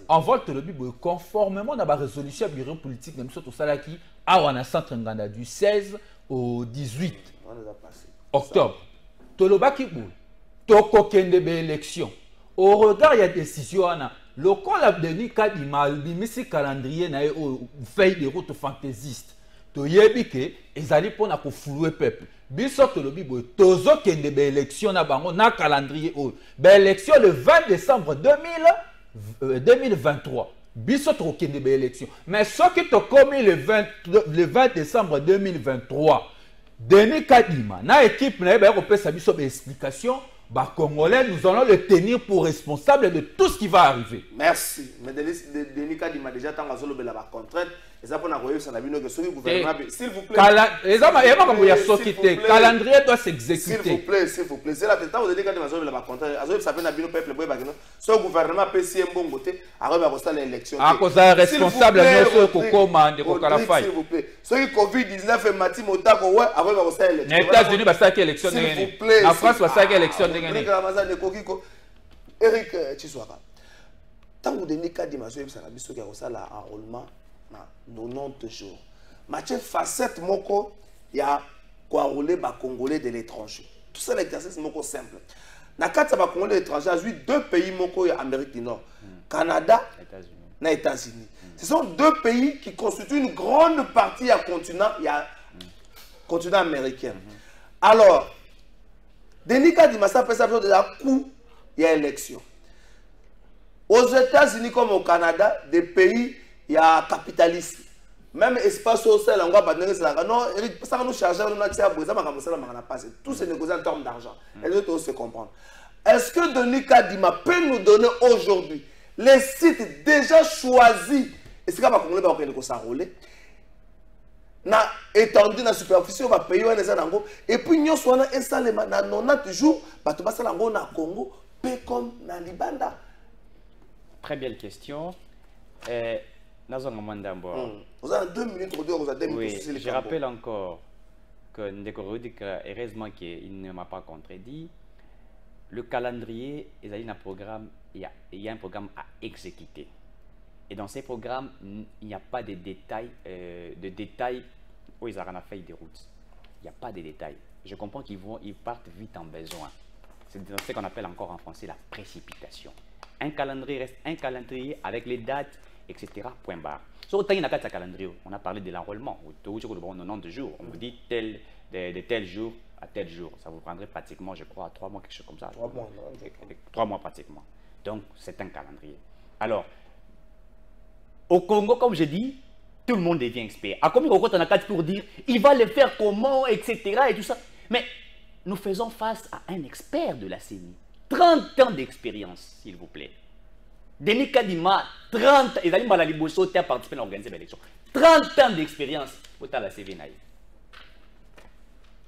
En volte le biboy conformément à la résolution du bureau politique de Mso Salaki à wana centre nganda du 16 au 18 octobre. Tolobaki bou toko kende be élection. Au regard il y a décision ana lokola la Denis Kadima bimisi calendrier na feuille de route fantaisiste. Toyebi ke ezali pona ko flouer peuple. Biso tolobi boy tozo kende be élection na bango na calendrier o. Be élection le 20 décembre 2023. Biso to kende be élection. Mais ce qui to commis le 20 décembre 2023. Denis Kadima na équipe na ba ko pesa biso be explication. Bah, Congolais, nous allons le tenir pour responsable de tout ce qui va arriver. Merci. Mais Denis Kadima déjà tant que la contrainte, et ça pour nous ça n'a vu que le gouvernement, s'il vous plaît. Calendrier doit s'exécuter. S'il vous plaît. C'est là que tant que Denis Kadima la contrainte, ça fait n'abîme peuple boy bagino. Ce gouvernement PC bon côté, arrive à constater l'élection. À cause responsable de commande de Kalafay. S'il vous plaît. Ce qui Covid-19 et Mati Motako ouais, arrive à constater l'élection. Les États-Unis va ça élection. S'il vous plaît. La France va ça élection. Eric Chiswaka. Tant que Denis Kadima ça a biso qui a enrôlement na 90 jours. Mathieu facette moko ya ko enrôler ba Congolais de l'étranger. Tout ça l'exercice moko simple. Na kati ba Congolais de l'étranger, a eu deux pays moko ya Amérique du Nord, Canada et États-Unis. Ce sont deux pays qui constituent une grande partie du continent américain. Alors Denis Kadima ça peut s'appeler de la coup il y a élection. Aux États-Unis comme au Canada, des pays il y a capitalisme. Même espace social on va pas donner ça. Non, ça nous charger on a tiré ça comme ça on a passé. Tout se négocie en termes d'argent. Et les autres se comprendre. Est-ce que Denis Kadima peut nous donner aujourd'hui les sites déjà choisis? Est-ce qu'il va Congolais va qu'on s'enrôler? Na étendu na superficie on va payer un ezanango et puis nous sommes installés na 90 jours bato basala ngo na Congo pe comme na Libanda. Très belle question. Vous avez 2 minutes ou 2 minutes. Oui, je rappelle encore que Ndeko Rodrigue, heureusement qu'il ne m'a pas contredit. Le calendrier, il y a un programme à exécuter. Et dans ces programmes, il n'y a pas de détails où ils ont la feuille de route. Il n'y a pas de détails. Je comprends qu'ils partent vite en besoin. C'est ce qu'on appelle encore en français la précipitation. Un calendrier reste un calendrier avec les dates, etc. Point barre. Sur le calendrier, on a parlé de l'enrôlement. Au 90 jours, on vous dit de tel jour à tel jour. Ça vous prendrait pratiquement, je crois, 3 mois, quelque chose comme ça. 3 mois, 3 mois pratiquement. Donc, c'est un calendrier. Alors, au Congo, comme je dis, tout le monde devient expert. À combien on a 4 pour dire, il va le faire comment, etc. et tout ça. Mais nous faisons face à un expert de la CENI. 30 ans d'expérience, s'il vous plaît. Denis Kadima, 30 ans, ils allaient à Liboso, tu as participé à l'organisation de l'élection. 30 ans d'expérience pour la CV.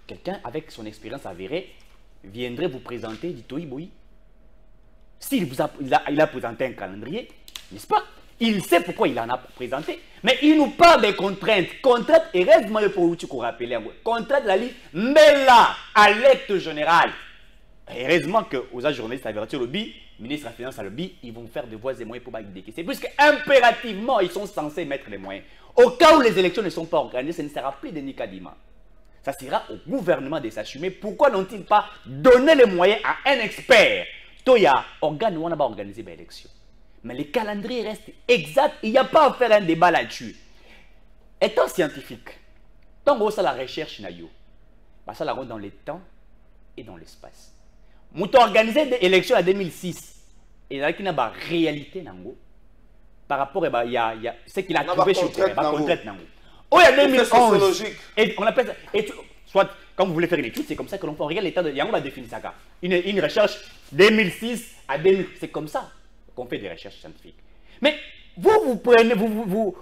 Quelqu'un avec son expérience avérée viendrait vous présenter du Toïboui. il a présenté un calendrier, n'est-ce pas? Il sait pourquoi il en a présenté, mais il nous parle des contraintes. Contraintes, et reste-moi pour vous rappeler, contraintes, mais là, à l'acte général. Heureusement que aux journalistes avertis le lobby, ministre de la Finance à lobby, ils vont faire des voies et moyens pour décaisser. Puisque impérativement, ils sont censés mettre les moyens. Au cas où les élections ne sont pas organisées, ça ne sera plus de Nicadima. Ça sera au gouvernement de s'assumer. Pourquoi n'ont-ils pas donné les moyens à un expert? Toya, organe où on n'a pas organisé l'élection. Mais le calendrier reste exact. Il n'y a pas à faire un débat là-dessus. Étant scientifique, tant que ça la recherche, ça la rend dans le temps et dans l'espace. Nous avons organisé des élections en 2006. Et il y a une réalité par rapport à ce qu'il a trouvé sur le terrain. Oh, il y a 2011. Et on appelle ça. Soit, quand vous voulez faire une étude, c'est comme ça que l'on fait. On regarde l'état de. On va définir ça. Une recherche 2006 à 2000. C'est comme ça qu'on fait des recherches scientifiques. Mais vous prenez, vous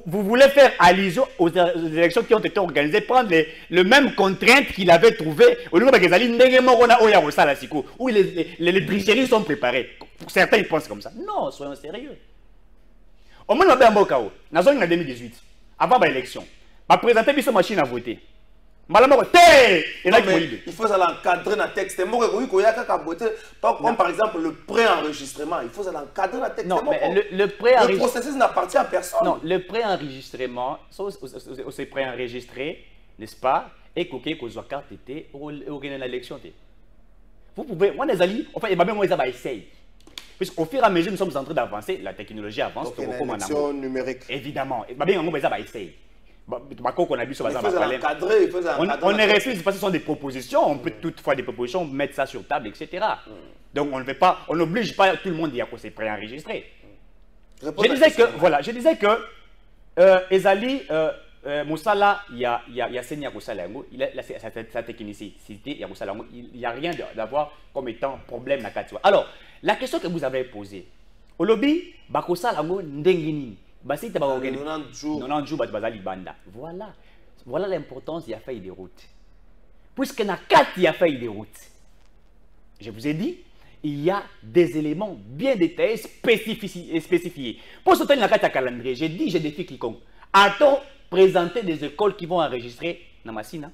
voulez faire allusion aux élections qui ont été organisées, prendre les mêmes contraintes qu'il avait trouvées au niveau de où les brigeries sont préparées. Certains ils pensent comme ça. Non, soyons sérieux. Au moins, on a un cas. Dans 2018, avant l'élection, on a présenté une machine à voter. Il faut l'encadrer dans le texte. Comme par exemple le pré-enregistrement. Il faut l'encadrer dans le texte. Non, mais le processus n'appartient à personne. Non, le pré-enregistrement, c'est pré-enregistré, n'est-ce pas? Et que soit carte était ou l'élection. Vous pouvez, moi les alliés, en fait, il va même essayer. Puisqu'au fur et à mesure nous sommes en train d'avancer, la technologie avance. Donc, l'élection numérique. Évidemment. On va essayer. On ne refuse pas, ce sont des propositions, on peut toutefois des propositions, mettre ça sur table, etc. Donc on n'oblige pas tout le monde à dire que c'est préenregistré. Je disais que Ezali Moussala, il y a Seigneur Moussalango, il a sa technicité, il n'y a rien d'avoir comme étant problème dans Katua. Alors, la question que vous avez posée, au lobby, Bakosalango Ndengini. C'est 90 jours. Voilà l'importance de la feuille de route. Puisque dans 4 il y a feuille de route. Je vous ai dit, il y a des éléments bien détaillés, spécifiés. Pour soutenir la carte à calendrier, j'ai dit, j'ai défie quiconque. A-t-on présenté des écoles qui vont enregistrer dans Massina,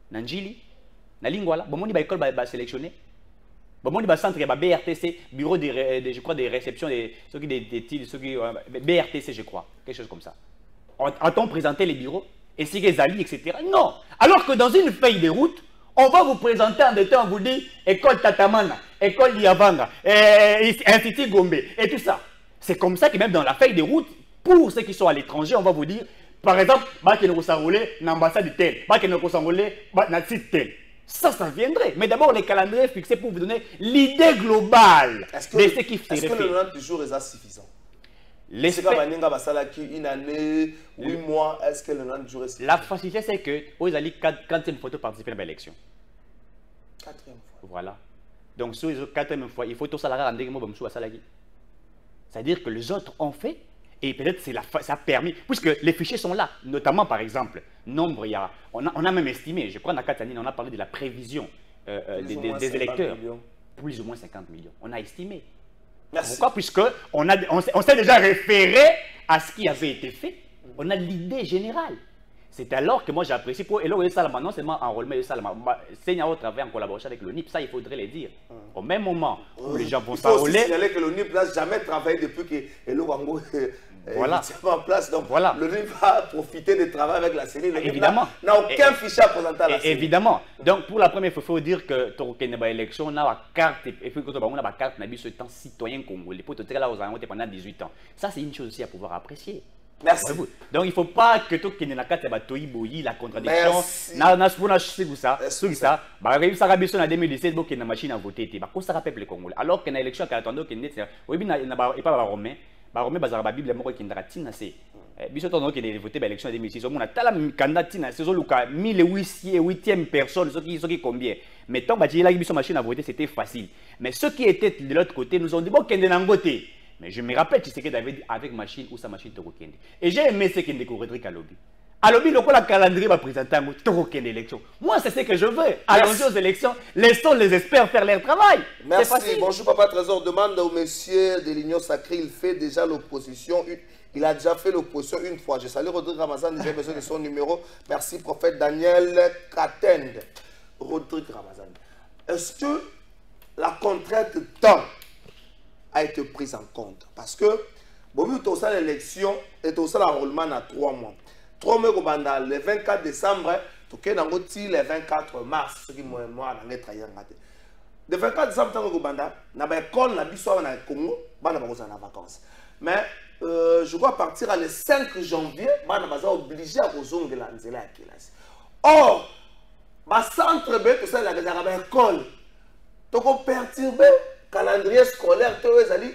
dans Njili, dans Lingwala? Bon, on école va sélectionner. Bon, il y a centre, il y a BRTC, bureau je crois, des réceptions, BRTC, je crois, quelque chose comme ça. A-t-on présenté les bureaux, et si les alliés, etc. Non. Alors que dans une feuille de route, on va vous présenter en détail, on vous dit école Tatamana, école Liavanga, Institut Gombe, et tout ça. C'est comme ça que même dans la feuille de route, pour ceux qui sont à l'étranger, on va vous dire, par exemple, qu'il ne s'enrôle dans l'ambassade tel, qu'il ne s'enrôle dans le site tel. Ça viendrait. Mais d'abord, les calendriers fixés pour vous donner l'idée globale de ce qui fait. Est-ce que le 90 jours est suffisant? Une année, 8 mois, est-ce que le 90 jours est suffisant? La facilité, c'est que vous allez quand une photo participer à l'élection. 4e fois. Voilà. Donc, sur les 4e fois, il faut tout ça la rendre. C'est-à-dire que les autres ont fait. Et peut-être ça a permis, puisque les fichiers sont là, notamment par exemple, nombre, on a même estimé, je crois dans Katanine, on a parlé de la prévision des électeurs, plus ou moins 50 millions. On a estimé. Merci. Pourquoi? Puisqu'on s'est déjà référé à ce qui avait été fait, on a l'idée générale. C'est alors que moi j'apprécie pour Elo et Salama, non seulement enrôlement et Salama, Seigneur travaille en collaboration avec le NIP, ça il faudrait le dire. Au même moment où les gens vont s'enrôler. Il faut signaler que le NIP n'a jamais travaillé depuis que Elo Wango est en place. Donc le NIP va profiter du travail avec la CENI. Évidemment. N'a aucun fichier à présenter à la CENI. Évidemment. Donc pour la première fois, il faut dire que Torokene élection, on a la carte, et puis quand on a la carte, on a ce temps citoyen congolais. Pour te dire là, pendant 18 ans. Ça c'est une chose aussi à pouvoir apprécier. Merci. Donc il ne faut pas que tout qui n'est pas la contradiction. Ça, en 2017, il y a une machine à voter. Il y a peuple congolais. Alors qu'il y a une élection à Kalatondo, il n'y a pas de Romain. Romain Bazar Bible qui est Tina. Biso tono qui est voté l'élection en 2006. On a tala candidatina, c'est 1800 personnes, ce qui combien. Mais tant que la machine à voter, c'était facile. Mais ceux qui étaient de l'autre côté nous ont dit bon, qu'il y a un côté. Mais je me rappelle, tu sais que David avec machine ou sa machine te requête. Et j'ai aimé ce qu'il découvre Rodrigue Kalobi. Alors, le calendrier va présenter un élection. Moi, c'est ce que je veux. Allons-y aux élections. Laissons les experts faire leur travail. Merci. Bonjour, Papa Trésor. Demande au monsieur de l'Union Sacrée. Il fait déjà l'opposition. Il a déjà fait l'opposition une fois. Je salue Rodrigue Ramazan. J'ai besoin de son numéro. Merci, prophète Daniel Katend. Rodrigue Ramazan. Est-ce que la contrainte de temps a été prise en compte? Parce que, bon, tu as l'élection et tu as l'enrôlement à 3 mois. 3 mois le 24 décembre, tu as le 24 mars. Le 24 décembre, tu as l'école, tu as Congo, tu as vacances. Mais je crois partir le 5 janvier, tu es obligé à rejoindre la classe. Or, le centre B, tu as l'école. Tu as perturbé le calendrier scolaire,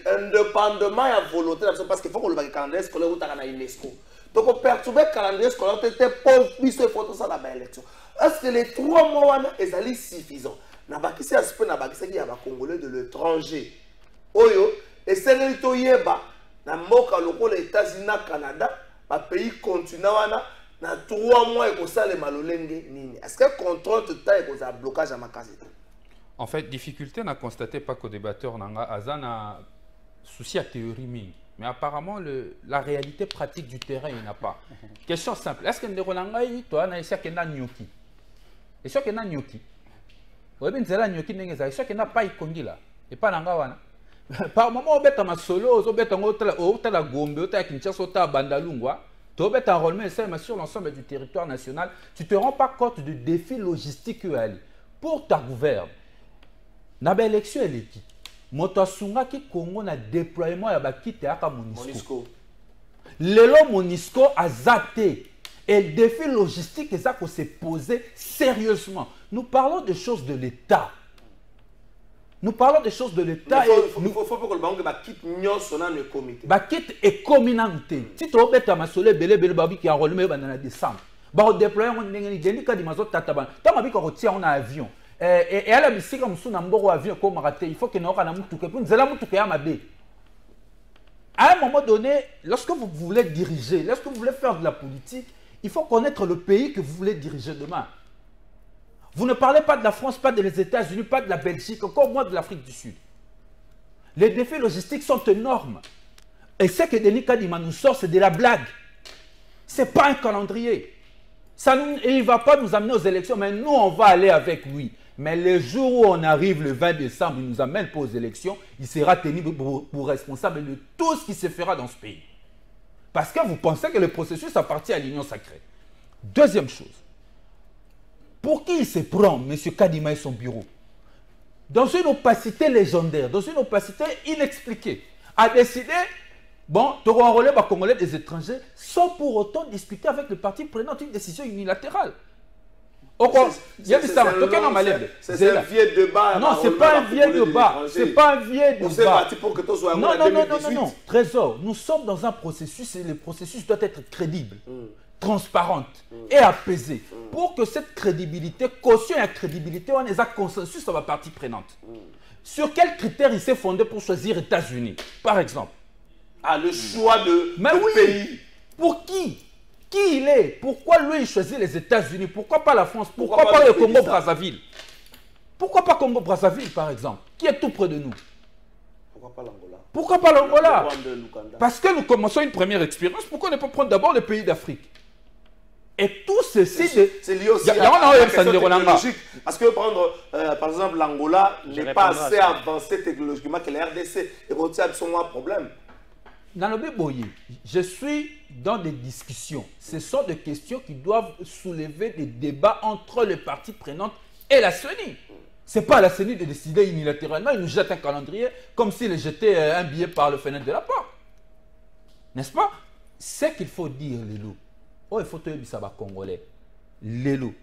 indépendamment de la volonté, parce qu'il faut que le calendrier scolaire soit à l'UNESCO. Donc, perturber le calendrier scolaire, tu as la élection. Est-ce que les 3 mois sont suffisants? Il y a des Congolais de l'étranger. Et c'est les États-Unis, Canada, les pays continents, dans 3 mois, ils ont les malolenge. Est-ce que le contrôle de temps est un blocage à ma case? En fait, difficulté n'a constaté pas qu'au débatteur n'a un souci à théorie. Mais apparemment, la réalité pratique du terrain, il n'a pas. Question simple. Est-ce que nous avons gnocchi? Est-ce qu'il y a gnocchi? Est-ce qu'il y a gnocchi? Est-ce qu'il n'y a pas ikondi là? Et pas n'angawana. Par moment, on bête ma solo, on bête en haut la Gombe, on bête Kinshasa, on Bandalungwa. Tu bête enrôlement sur l'ensemble du territoire national. Tu ne te rends pas compte du défi logistique pour ta gouverne. Na ba élection eleki. Moto asunga ki Congo na déploiement ya ba kite aka MONUSCO. Lelo MONUSCO a zaté. Et le défi logistique est ça qu'on s'est posé sérieusement. Nous parlons des choses de l'État. Nous parlons des choses de l'État. Il faut que le banque quitte le comité. Quitte et communauté. Si tu as fait un soleil belé belé babi qui a enrôlé dans décembre. Bah déployer on n'est pas dit mazo tataban. Tant ma vie qu'on retient on a avion. Et à la musique comme sous n'importe avion comme raté. Il faut que nous ayons un moutou que nous allons moutou que yamabe. À un moment donné, lorsque vous voulez diriger, lorsque vous voulez faire de la politique, il faut connaître le pays que vous voulez diriger demain. Vous ne parlez pas de la France, pas des États-Unis, pas de la Belgique, encore moins de l'Afrique du Sud. Les défis logistiques sont énormes. Et ce que Denis Kadima nous sort, c'est de la blague. Ce n'est pas un calendrier. Il ne va pas nous amener aux élections, mais nous, on va aller avec lui. Mais le jour où on arrive le 20 décembre, il ne nous amène pas aux élections, il sera tenu pour responsable de tout ce qui se fera dans ce pays. Parce que vous pensez que le processus appartient à l'Union sacrée. Deuxième chose. Pour qui il se prend, M. Kadima et son bureau? Dans une opacité légendaire, dans une opacité inexpliquée, a décidé, bon, de enrôler les Congolais des étrangers sans pour autant discuter avec le parti prenant une décision unilatérale. C'est un vieux débat. Non, ce n'est pas un vieux débat. C'est pas un vieux débat. Non. Trésor, nous sommes dans un processus et le processus doit être crédible, transparente et apaisée. Pour que cette crédibilité, caution et la crédibilité, on ait un consensus sur la partie prenante. Sur quels critères il s'est fondé pour choisir les États-Unis, par exemple? Le choix de pays. Pour qui? Qui il est? Pourquoi lui il choisit les États-Unis? Pourquoi pas la France? Pourquoi pas le Congo-Brazzaville? Pourquoi pas Congo-Brazzaville, par exemple, qui est tout près de nous? Pourquoi pas l'Angola? Pourquoi pas l'Angola? Parce que nous commençons une première expérience. Pourquoi ne pas prendre d'abord les pays d'Afrique? Et tout ceci... C'est lié aussi à la question technologique. Parce que prendre, par exemple, l'Angola n'est pas assez avancé technologiquement que la RDC. Et vous avez un problème. Nalobe Boye, je suis dans des discussions. Ce sont des questions qui doivent soulever des débats entre les parties prenantes et la CENI. Ce n'est pas à la CENI de décider unilatéralement. Ils nous jettent un calendrier comme s'ils jetaient un billet par le fenêtre de la porte. N'est-ce pas? Ce qu'il faut dire, Lélo. Oh, il faut te dire ça va Congolais. Lélo.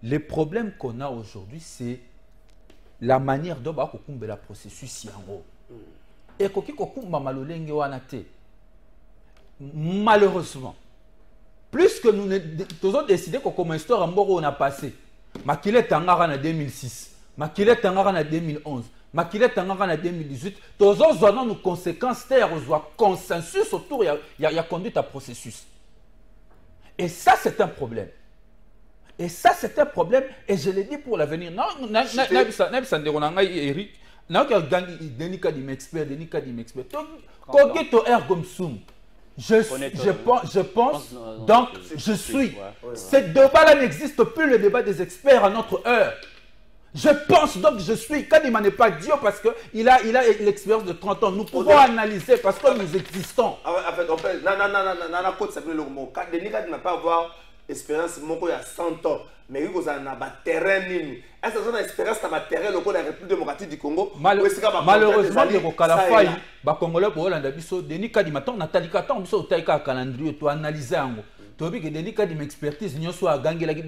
Les problèmes qu'on a aujourd'hui, c'est la manière dont on va la processus yango. Et qu'on va malolenge wanate. Malheureusement, plus que nous avons décidé qu'on commence histoire en on a passé. Makile Tangara en 2006, Makile Tangara en 2011, Makile Tangara en 2018. Tous avons nos conséquences, c'est-à-dire consensus autour, il y a conduit à processus. Et ça, c'est un problème. Et ça, c'est un problème. Et je l'ai dit pour l'avenir. Non, Eric. Non, je pense, donc je suis. Ce débat-là n'existe plus, le débat des experts à notre heure. Je pense donc je suis. Kadima n'est pas Dieu parce qu'il a l'expérience de 30 ans. Nous pouvons analyser parce que nous existons. En fait, on peut. Non, ça veut le mot. Kadima n'a pas avoir expérience il y a 100 ans. Mais il y a un terrain. Est-ce que vous avez une expérience dans le terrain local de la République démocratique du Congo? Malheureusement, les Congolais, les Congolais, Denis Kadima, Nathalie Katon, ils ont un calendrier pour analyser. Tobi que Denis Kadima expertise, nous sommes à gagner la guerre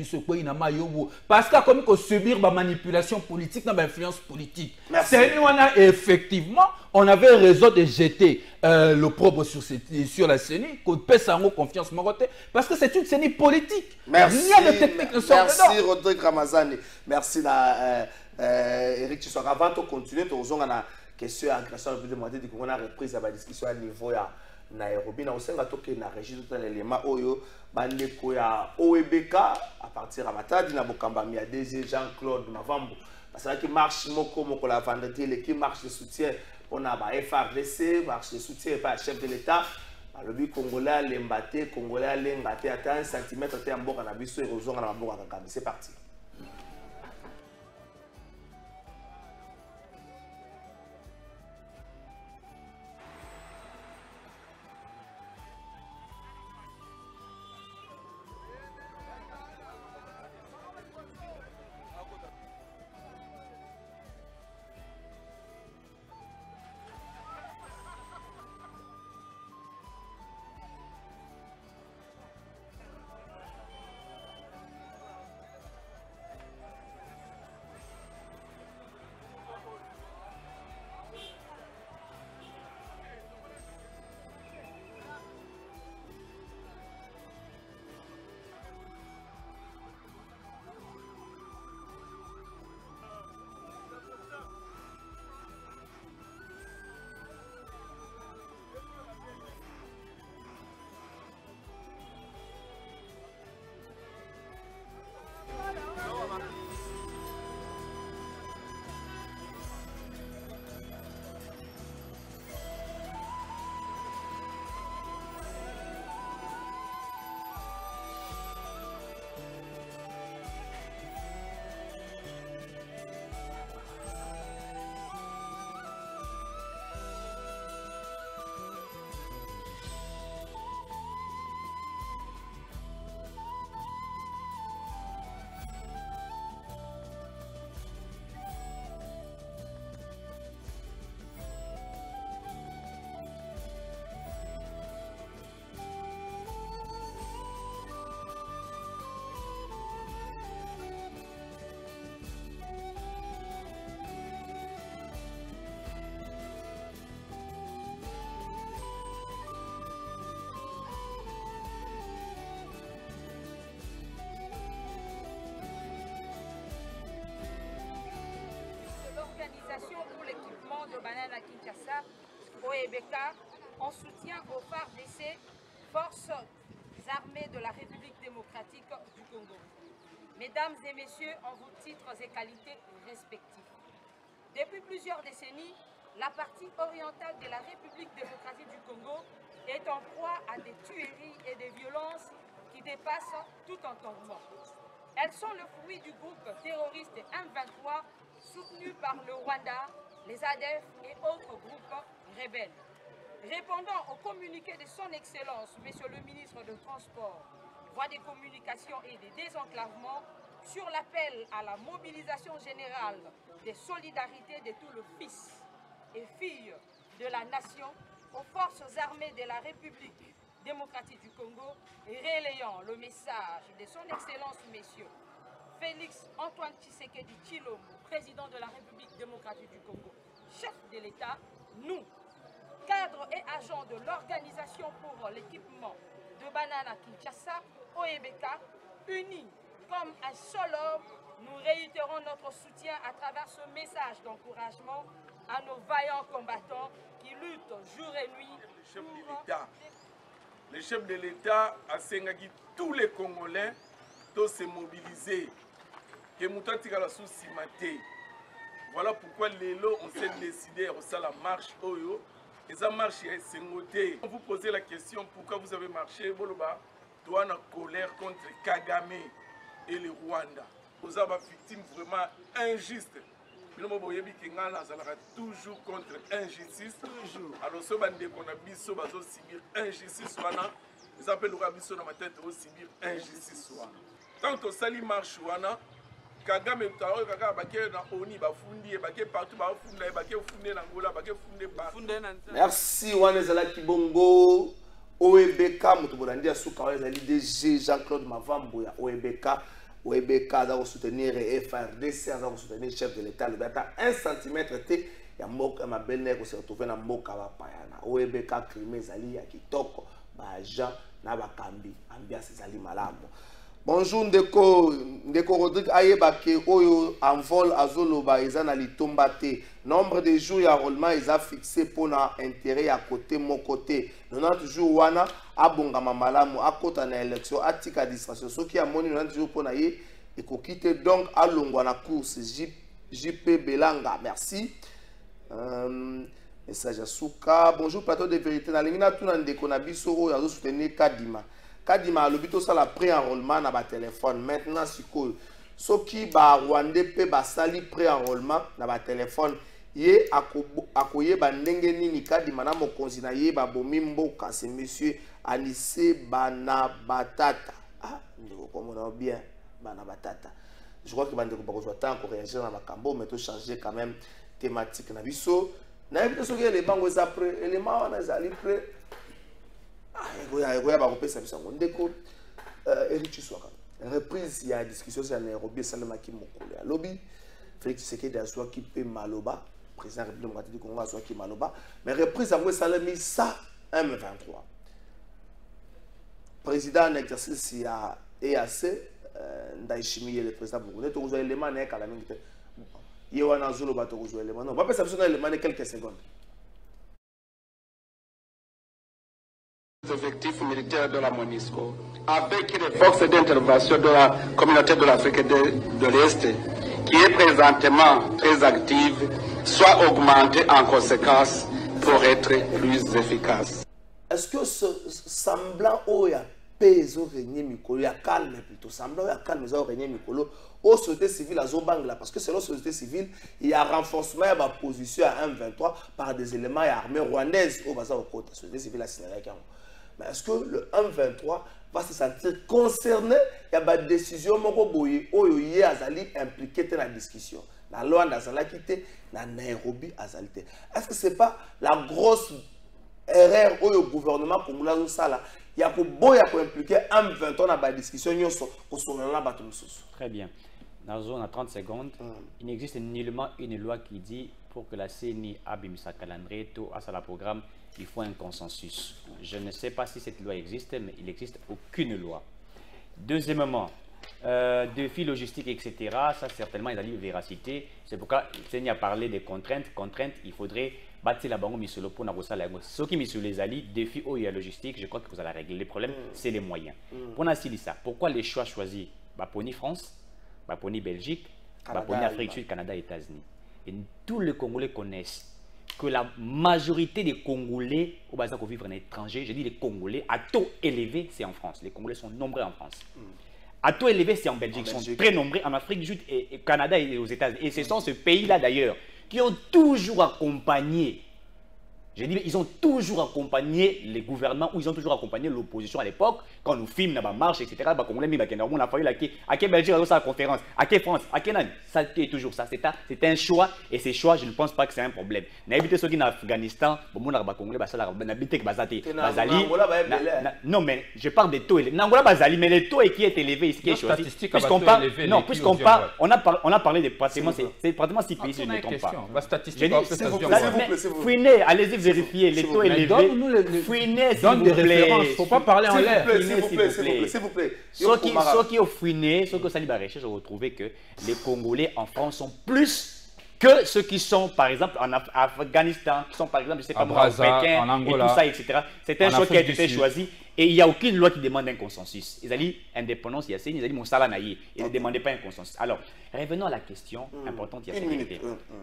parce qu'il a commis que subir la manipulation politique, l'influence politique. C'est nous, effectivement, on avait raison de jeter l'opprobre sur la CENI, qu'on peut s'en confiance parce que c'est une CENI politique. Merci. Rien de technique ne sort dedans. Merci Rodrigue Ramazani. Merci Eric Chiswaka. Avant de continuer, tu as une question à l'agression de la Congo, on a repris la discussion à niveau ya Nairobi. Na osenga toke na régie tout l'élément oyo bandeko ya OEBK à partir à Matadi na Bokamba mi DG Jean-Claude Mavambo. Parce que qui marche moko la vendredi qui marche de soutien on a FRDC marche de soutien par chef de l'État. Le but congolais l'embaté congolais l'engaté à 1 cm en mboka na biso érosion na mboka kakami. C'est parti. Pour l'équipement de Banane à Kinshasa, OEBK, en soutien aux FARDC, Forces armées de la République démocratique du Congo. Mesdames et messieurs, en vos titres et qualités respectifs. Depuis plusieurs décennies, la partie orientale de la République démocratique du Congo est en proie à des tueries et des violences qui dépassent tout entendement. Elles sont le fruit du groupe terroriste M23 soutenu par le Rwanda, les ADF et autres groupes rebelles. Répondant au communiqué de son Excellence, Monsieur le ministre de Transport, Voie des communications et des désenclavements, sur l'appel à la mobilisation générale des solidarités de tout le fils et filles de la nation aux forces armées de la République démocratique du Congo, et relayant le message de son Excellence, Monsieur Félix Antoine Tshisekedi Tshilombo, président de la République démocratique du Congo, chef de l'État, nous, cadres et agents de l'Organisation pour l'équipement de Banane à Kinshasa, OEBK, unis comme un seul homme, nous réitérons notre soutien à travers ce message d'encouragement à nos vaillants combattants qui luttent jour et nuit pour le chef de l'État a sengaki tous les Congolais de se mobiliser. Que Moutatika la sous-simate. Voilà pourquoi Lélo, on s'est décidé à faire la marche Oyo. Et ça marche est sengoté. Vous posez la question pourquoi vous avez marché, Boloba, doit en colère contre Kagame et le Rwanda. Vous avez une victime vraiment injuste. Toujours contre injustice. Alors, ce bande qu'on a biso bazo subir injustice wana, ils appellent le biso dans ma tête au subir injustice wana. Tant que sali marche wana, Kagame taro Kagame baké na oni ba fundi baké partout ba fundi baké fundi na Angola baké fundi ba. Merci wana zala kibongo OEBK mutubolandi asuka wana zali DG Jean-Claude Mavambo ya OEBK. OEBK a soutenir FRDC, a soutenir le chef de l'État. Le bata 1 cm, il y a ma belle-mère qui se retrouve dans Moka Payana. OEBK Crimé Zali, ya Kitoko, Bajan, Nabakambi, ambiance Zali Malamo. Bonjour Ndeko Rodrigue Ayebake, Oyo, en vol Azoloba, Ezana Litombate. Nombre de jours, il y a roulement, ils ont fixé pour l'intérêt à côté, mon côté. 90 jours, wana, abongama malamu, à côté de l'élection, à tika distraction. Ce qui a moni 90 jours pour naïe, et qu'on quitte donc à l'ongwana course, JP Belanga, merci. Message à Souka, bonjour plateau de vérité. Na lingina tout nan Ndeko Nabisoro, il y a soutenir Kadima. Kadima, l'hôpital ça la pré-enrôlement na ba téléphone. Maintenant, si quoi, ce qui ba Rwandais pe ba sali pré-enrôlement na ba téléphone. Ye akoye ba ndenge nini Kadima na mokonzi na ye ba bomimboka, c'est monsieur Anissé Banabatata. Ah, ndeko komona bien Banabatata. Je crois que bandeko ba kozwa temps pour réagir na makambo, mais to changer quand même thématique na biso. Na éviter ce que les banques les après éléments on a ali pré. Ah, il ba kopesa biso ndeko Eric Swaka. Reprise il y a discussion sur Nairobi Salama ki mokolo ya lobby. Félix Tshisekedi a soit qui peut Maloba, président de la République démocratique du Congo a soit qui Maloba, mais reprise à Salami ça M23. Président en exercice il y a EAC Ndaishimi le président burundais to jouer élément na kala mingi. Yewana Zolo ba to jouer élément. Non, on va pas s'absenter élément quelques secondes. Effectifs militaires de la MONUSCO avec les forces d'intervention de la communauté de l'Afrique de l'Est qui est présentement très active soit augmentée en conséquence pour être plus efficace. Est-ce que ce semblant où il y a paix au régné Mikolo, il y a calme plutôt, semblant où il y a calme au régné Mikolo, aux sociétés civiles à Zobangla, parce que selon la société civile, il y a renforcement de la position à 1-23 par des éléments armés rwandaises au bassin au côté. La société civile a signé avec mais est-ce que le 1-23 va se sentir concerné? Il y a des décisions où il y a impliqué dans la discussion. Dans Luanda, dans Nairobi, est-ce que ce n'est pas la grosse erreur où le gouvernement congolais il y a impliqué 1-23 dans la discussion? Très bien. Dans 30 secondes, il n'existe nullement une loi qui dit pour que la CENI abimisa calendrier, tout à la programme, il faut un consensus. Je ne sais pas si cette loi existe, mais il n'existe aucune loi. Deuxièmement, défis logistiques, etc., ça certainement, il y a une véracité. C'est pourquoi CENI a parlé des contraintes. Contraintes, il faudrait bâtir la banque misolo pour n'avoir ça. Ce qui mis les alliés, défis au et logistique, je crois que vous allez régler. Le problème, c'est les moyens. Pour nous ça, pourquoi les choix choisis Baponi France, Baponi Belgique, Baponi Afrique du Sud, Canada, États-Unis. Et tous les Congolais connaissent que la majorité des Congolais au Bazar qui vivent en étranger, je dis les Congolais, à taux élevé, c'est en France. Les Congolais sont nombreux en France. À taux élevé, c'est en Belgique. Ils sont très nombreux en Afrique du Sud et au Canada et aux États-Unis. Et ce sont ces pays-là d'ailleurs qui ont toujours accompagné, je dis, ils ont toujours accompagné les gouvernements ou ils ont toujours accompagné l'opposition à l'époque, quand nous films, dans la marche, etc. Les Congolais, on a fallu à quelle Belgique, à la conférence, à quelle France, à quelle année. Ça est toujours ça. C'est un choix et ces choix, je ne pense pas que c'est un problème. N'habitez ceux qui sont en Afghanistan, non, mais je parle des taux élevés. Mais les taux qui est élevé ici, qui est choisi. Puisqu'on parle, non, puisqu'on parle, on a parlé de pratiquement, c'est pratiquement 6 pays, si je ne me trompe pas. Fouinez, allez-y vérifier les taux élevés. Fouinez, s'il vous plaît. Il ne faut pas parler en l'air. S'il vous plaît. Ceux qui ont fouiné, ceux qui ont sali la recherche, ont retrouvé que les Congolais en France sont plus que ceux qui sont, par exemple, en Afghanistan, qui sont, par exemple, je ne sais pas moi, en Pékin, en Angola, et tout ça, etc. C'est un choix qui a été choisi. Et il n'y a aucune loi qui demande un consensus. Ils ont dit indépendance, il y a ils ont dit mon salaire naïe. Ils ne demandaient pas un consensus. Alors, revenons à la question importante, il y a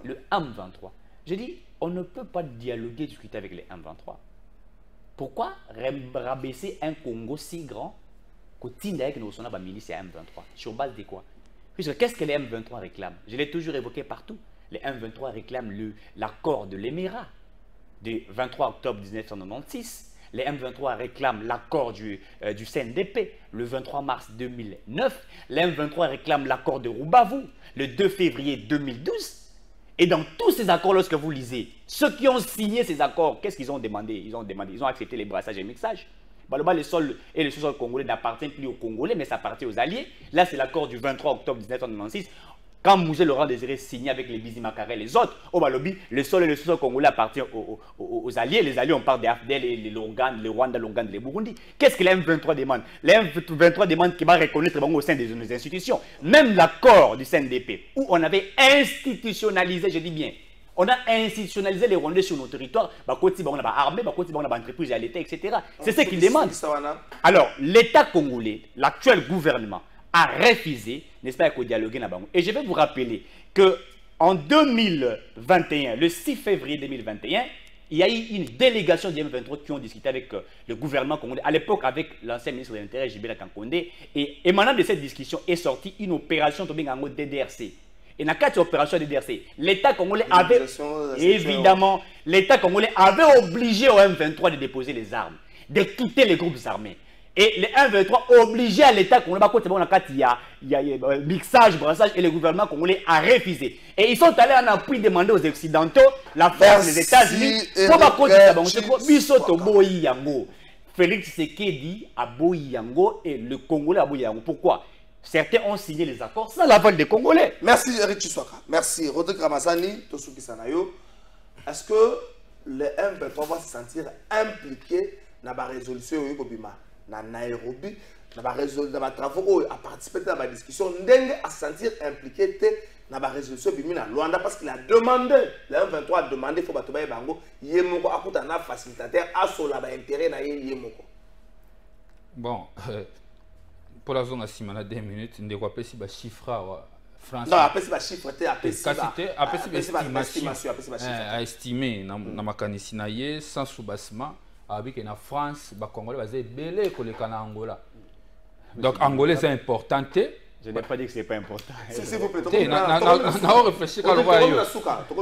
le M23. Je dis, on ne peut pas dialoguer, discuter avec les M23. Pourquoi rabaisser un Congo si grand que nous sommes à milice M23? Sur base de quoi? Puisque qu'est-ce que les M23 réclament? Je l'ai toujours évoqué partout. Les M23 réclament l'accord de l'Émirat du 23 octobre 1996. Les M23 réclament l'accord du CNDP le 23 mars 2009. Les M23 réclament l'accord de Rubavu le 2 février 2012. Et dans tous ces accords, lorsque vous lisez, ceux qui ont signé ces accords, qu'est-ce qu'ils ont demandé? Ils ont accepté les brassages et mixages. Le sol et le sous-sol congolais n'appartiennent plus aux Congolais, mais ça appartient aux Alliés. Là, c'est l'accord du 23 octobre 1996. Quand Mouzé Laurent Désiré signé avec les Bizimakare et les autres, au Balobi, le sol et le sous-sol congolais appartiennent aux Alliés. Les Alliés, on parle des AFDL, les Rwanda, l'Ouganda, les Burundi. Qu'est-ce que les M23 demandent? Les M23 demandent qu'ils vont reconnaître au sein de nos institutions. Même l'accord du CNDP, où on avait institutionnalisé, je dis bien, on a institutionnalisé les Rwandais sur nos territoires, on a armé, on a entreprise à l'État, etc. C'est ce qu'ils demandent. Alors, l'État congolais, l'actuel gouvernement, a refusé, n'est-ce pas, de dialoguer. Et je vais vous rappeler qu'en 2021, le 6 février 2021, il y a eu une délégation du M23 qui ont discuté avec le gouvernement congolais, à l'époque avec l'ancien ministre de l'Intérieur, Jibela Kankonde. Et émanant de cette discussion est sortie une opération de DDRC. Et dans cette opération DDRC, l'État congolais avait, évidemment, l'État congolais avait obligé au M23 de déposer les armes, de quitter les groupes armés. Et les M23 obligés à l'État congolais, il y a mixage, brassage, et le gouvernement congolais a refusé. Et ils sont allés en appui demander aux Occidentaux, la France, les États-Unis, Félix Tshisekedi a Boyi Yango et le Congolais a Boyi Yango. Pourquoi? Certains ont signé les accords sans l'aval des Congolais. Merci Eric Tshisekedi. Merci Rodrigue Ramazani, Tosuki Sanayo. Est-ce que les M23 vont se sentir impliqués dans la résolution de Bima? Na Nairobi, dans les travaux, à participer à la discussion, à se sentir impliqué dans la résolution de Luanda parce qu'il a demandé, le 23 a demandé, il faut que Bango, Yemoko, à facilitateur, à son intérêt dans Yemoko. Bon, pour la zone à 2 minutes, on doit passer des chiffres français. Non, après c'est des chiffres, après c'est à estimer, dans ma canisinaye, sans soubassement. Avec la France, les Congolais vont être belés pour les Angola. Donc, Angolais, c'est important. Je n'ai pas dit que ce n'est pas important. S'il vous plaît,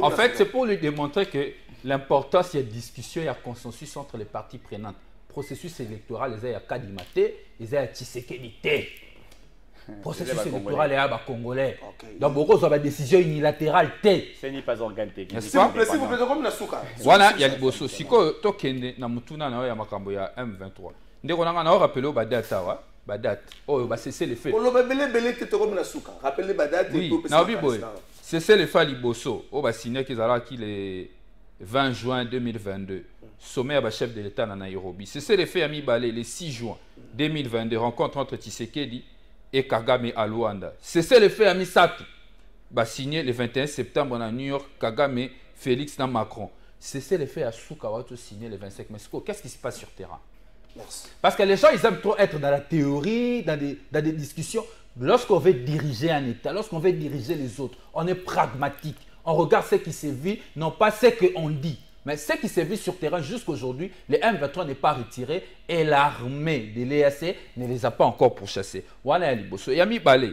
en fait, c'est pour lui démontrer que l'importance, il y a discussion, il y a consensus entre les parties prenantes. Processus électoral, il y a Kadimate, il y a Tshisekedi. Processus électoral, il y a Congolais. Donc, beaucoup de décision unilatérale. Ce n'est pas organe technique. S'il vous plaît, comme la souka. Voilà, il y a le bosso. Si vous avez un Mutuna, il y a M23. Nous avons rappelé Badata. Badat. Oh, bah cessez les faits. Oui, cessez les faits, Liboso. Oh, bah signé qu'ils ont le 20 juin 2022. Sommet à chef de l'État à Nairobi. Cessez les faits, Ami Balé, le 6 juin 2022. Rencontre entre Tshisekedi et Kagame à Luanda. Cessez les faits, Ami Satou. Bah signé le 21 septembre à New York. Kagame, Félix dans Macron. Cessez les faits à Soukawato signé le 25 mai. Qu'est-ce qui se passe sur terrain? Merci. Parce que les gens, ils aiment trop être dans la théorie, dans des discussions. Lorsqu'on veut diriger un État, lorsqu'on veut diriger les autres, on est pragmatique. On regarde ce qui se vit, non pas ce qu'on dit. Mais ce qui se vit sur terrain jusqu'à aujourd'hui, les M23 n'est pas retiré et l'armée de l'EAC ne les a pas encore pourchassés. Voilà Liboso. Yami Balé.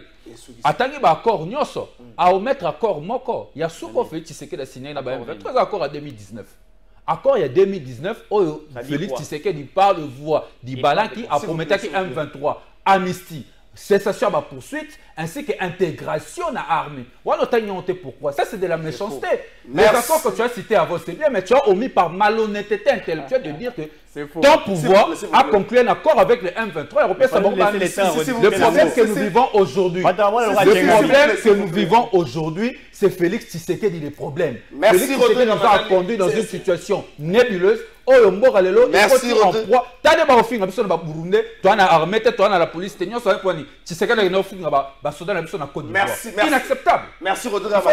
Attendez, accord nyoso. À omettre accord moko. Il y a ce qu'on fait, tu sais qu'il a signé là-bas. 23 accords en 2019. Accord il y a 2019, Félix Tshisekedi parle de voix d'Ibala qui a promis qu'il M23 amnistie, cessation à poursuite, ainsi qu'intégration à l'armée. Voilà pourquoi. Ça, c'est de la méchanceté. Les accords que tu as cités avant, c'est bien, mais tu as omis par malhonnêteté intellectuelle de dire que ton pouvoir a conclu un accord avec les M23 européens. Le problème que nous vivons aujourd'hui, c'est Félix Tshisekedi le problème. Félix Tshisekedi nous a conduit dans une situation nébuleuse. Merci Inacceptable. Merci Rodrigue.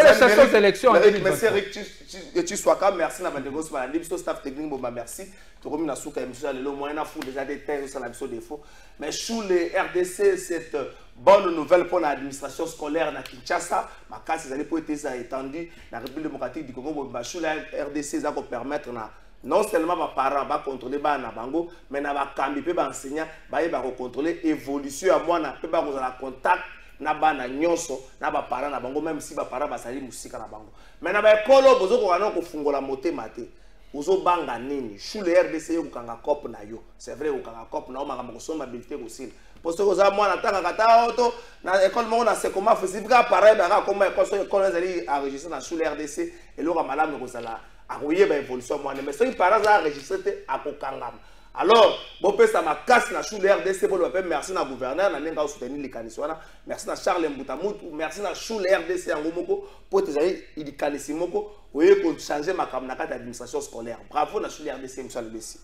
Frédéric Chiswaka, merci na bandeko so balandi biso staff technique bomba merci. Tokomi na souka émission lelo moyen fou déjà des thèmes sur la biso défaut. Mais sous les RDC cette bonne nouvelle pour l'administration scolaire na Kinshasa, ma casse ils allaient pour être étendue la République démocratique du Congo bomba sous la RDC ça va permettre na non seulement les parents vont contrôler na bango, mais na va cambi pe ba enseignant ba contrôler évolution à moi na pe ba la contact na bana nyonso na ba parents na bango même si ba parents basali musika na bango mais na ba ekolo bozo ko kana ko fungola motema te ozo banga nini sous le RDC yo kanga cop na yo c'est vrai ko kanga cop na o makambo ko soma habilité ko sila parce que oza mwana tanga kata auto na école mo na c'est comment festival pareil ba comme école ezali enregistré na sous le RDC et lo ka malamu ko sala akoye ba évolution mwana mais soki parents a enregistré te akokangama. Alors, bon ça m'a casse na sous le RDC pour le merci na gouverneur na nenga soutenir les kaniswana merci na Charles Mbutamutu merci na sous le RDC en gomoko pour te dire il kanisimoko oye ko changer ma kam na carte d'administration scolaire bravo na sous le RDC monsieur le Bessi.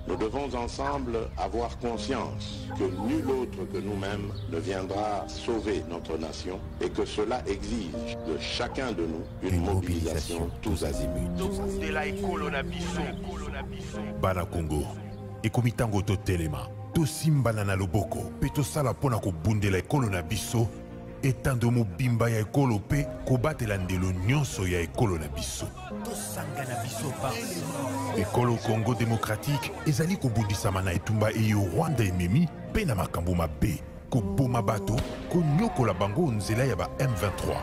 Nous devons ensemble avoir conscience que nul autre que nous-mêmes ne viendra sauver notre nation et que cela exige de chacun de nous une mobilisation tous azimuts. Bana Congo, ekomitango to telema, to simbana na loboko, pe to sala pona ko bundela ekolo na biso, etando mo bimba ya ekolo pe ko batela ndelo nyonso ya ekolo na biso. To sanga na biso pa. Ekolo Congo démocratique ezali ko bundisama na etumba eyo Rwanda ememi pe na makambo mabe, ko boma bato, ko nyokola bango nzela ya ba M23.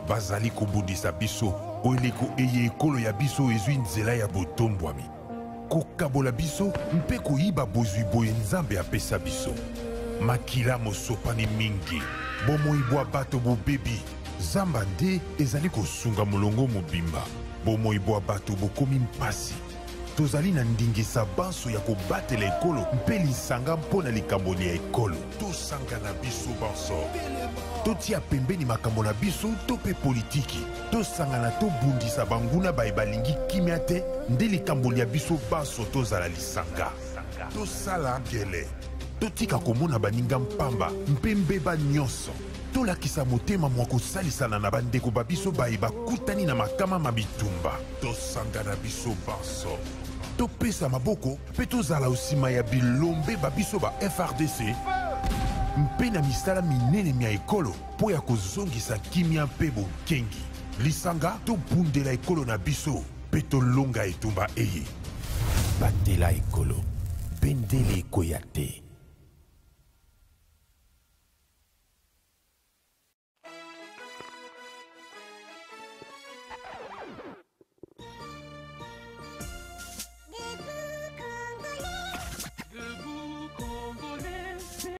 Bazali ko bundisa biso, oeleko eye ekolo ya biso ezwi nzela ya botombwami. Ko kabola biso mpe ko yiba bozwi boye nzambe apesa biso. Makila mosopani mingi, bomoibwa bato bobebi, zamba nde ezali kosunga molongo mobimba, bomoibwa bato bokomi mpasi. Tozali na ndingisa banso ya kobatela ekolo mpe lisanga mpona likambo ya ekolo. Tosanga na biso banso. Totia pembeni makambo na biso to pe politiki. Tosanga na tobundisa banguna baye balingi kimia te nde likambo ya biso banso tozala lisanga. Tosala ngele. Totika komona baninga mpamba mpembe ba nyonso. Tolakisa motema mwa kosalisana na bandeko babiso baye bakutani na makama mabitumba. Tosanga na biso banso. Topesa maboko pe tozala osima ya bilombe babiso ba FRDC. Mpe na misala minene mia ekolo po ya kozongisa kimia mpe bokengi. Lisanga tobundela ekolo na biso pe tolonga etumba eye. Batela ekolo. Bendele ekoya te.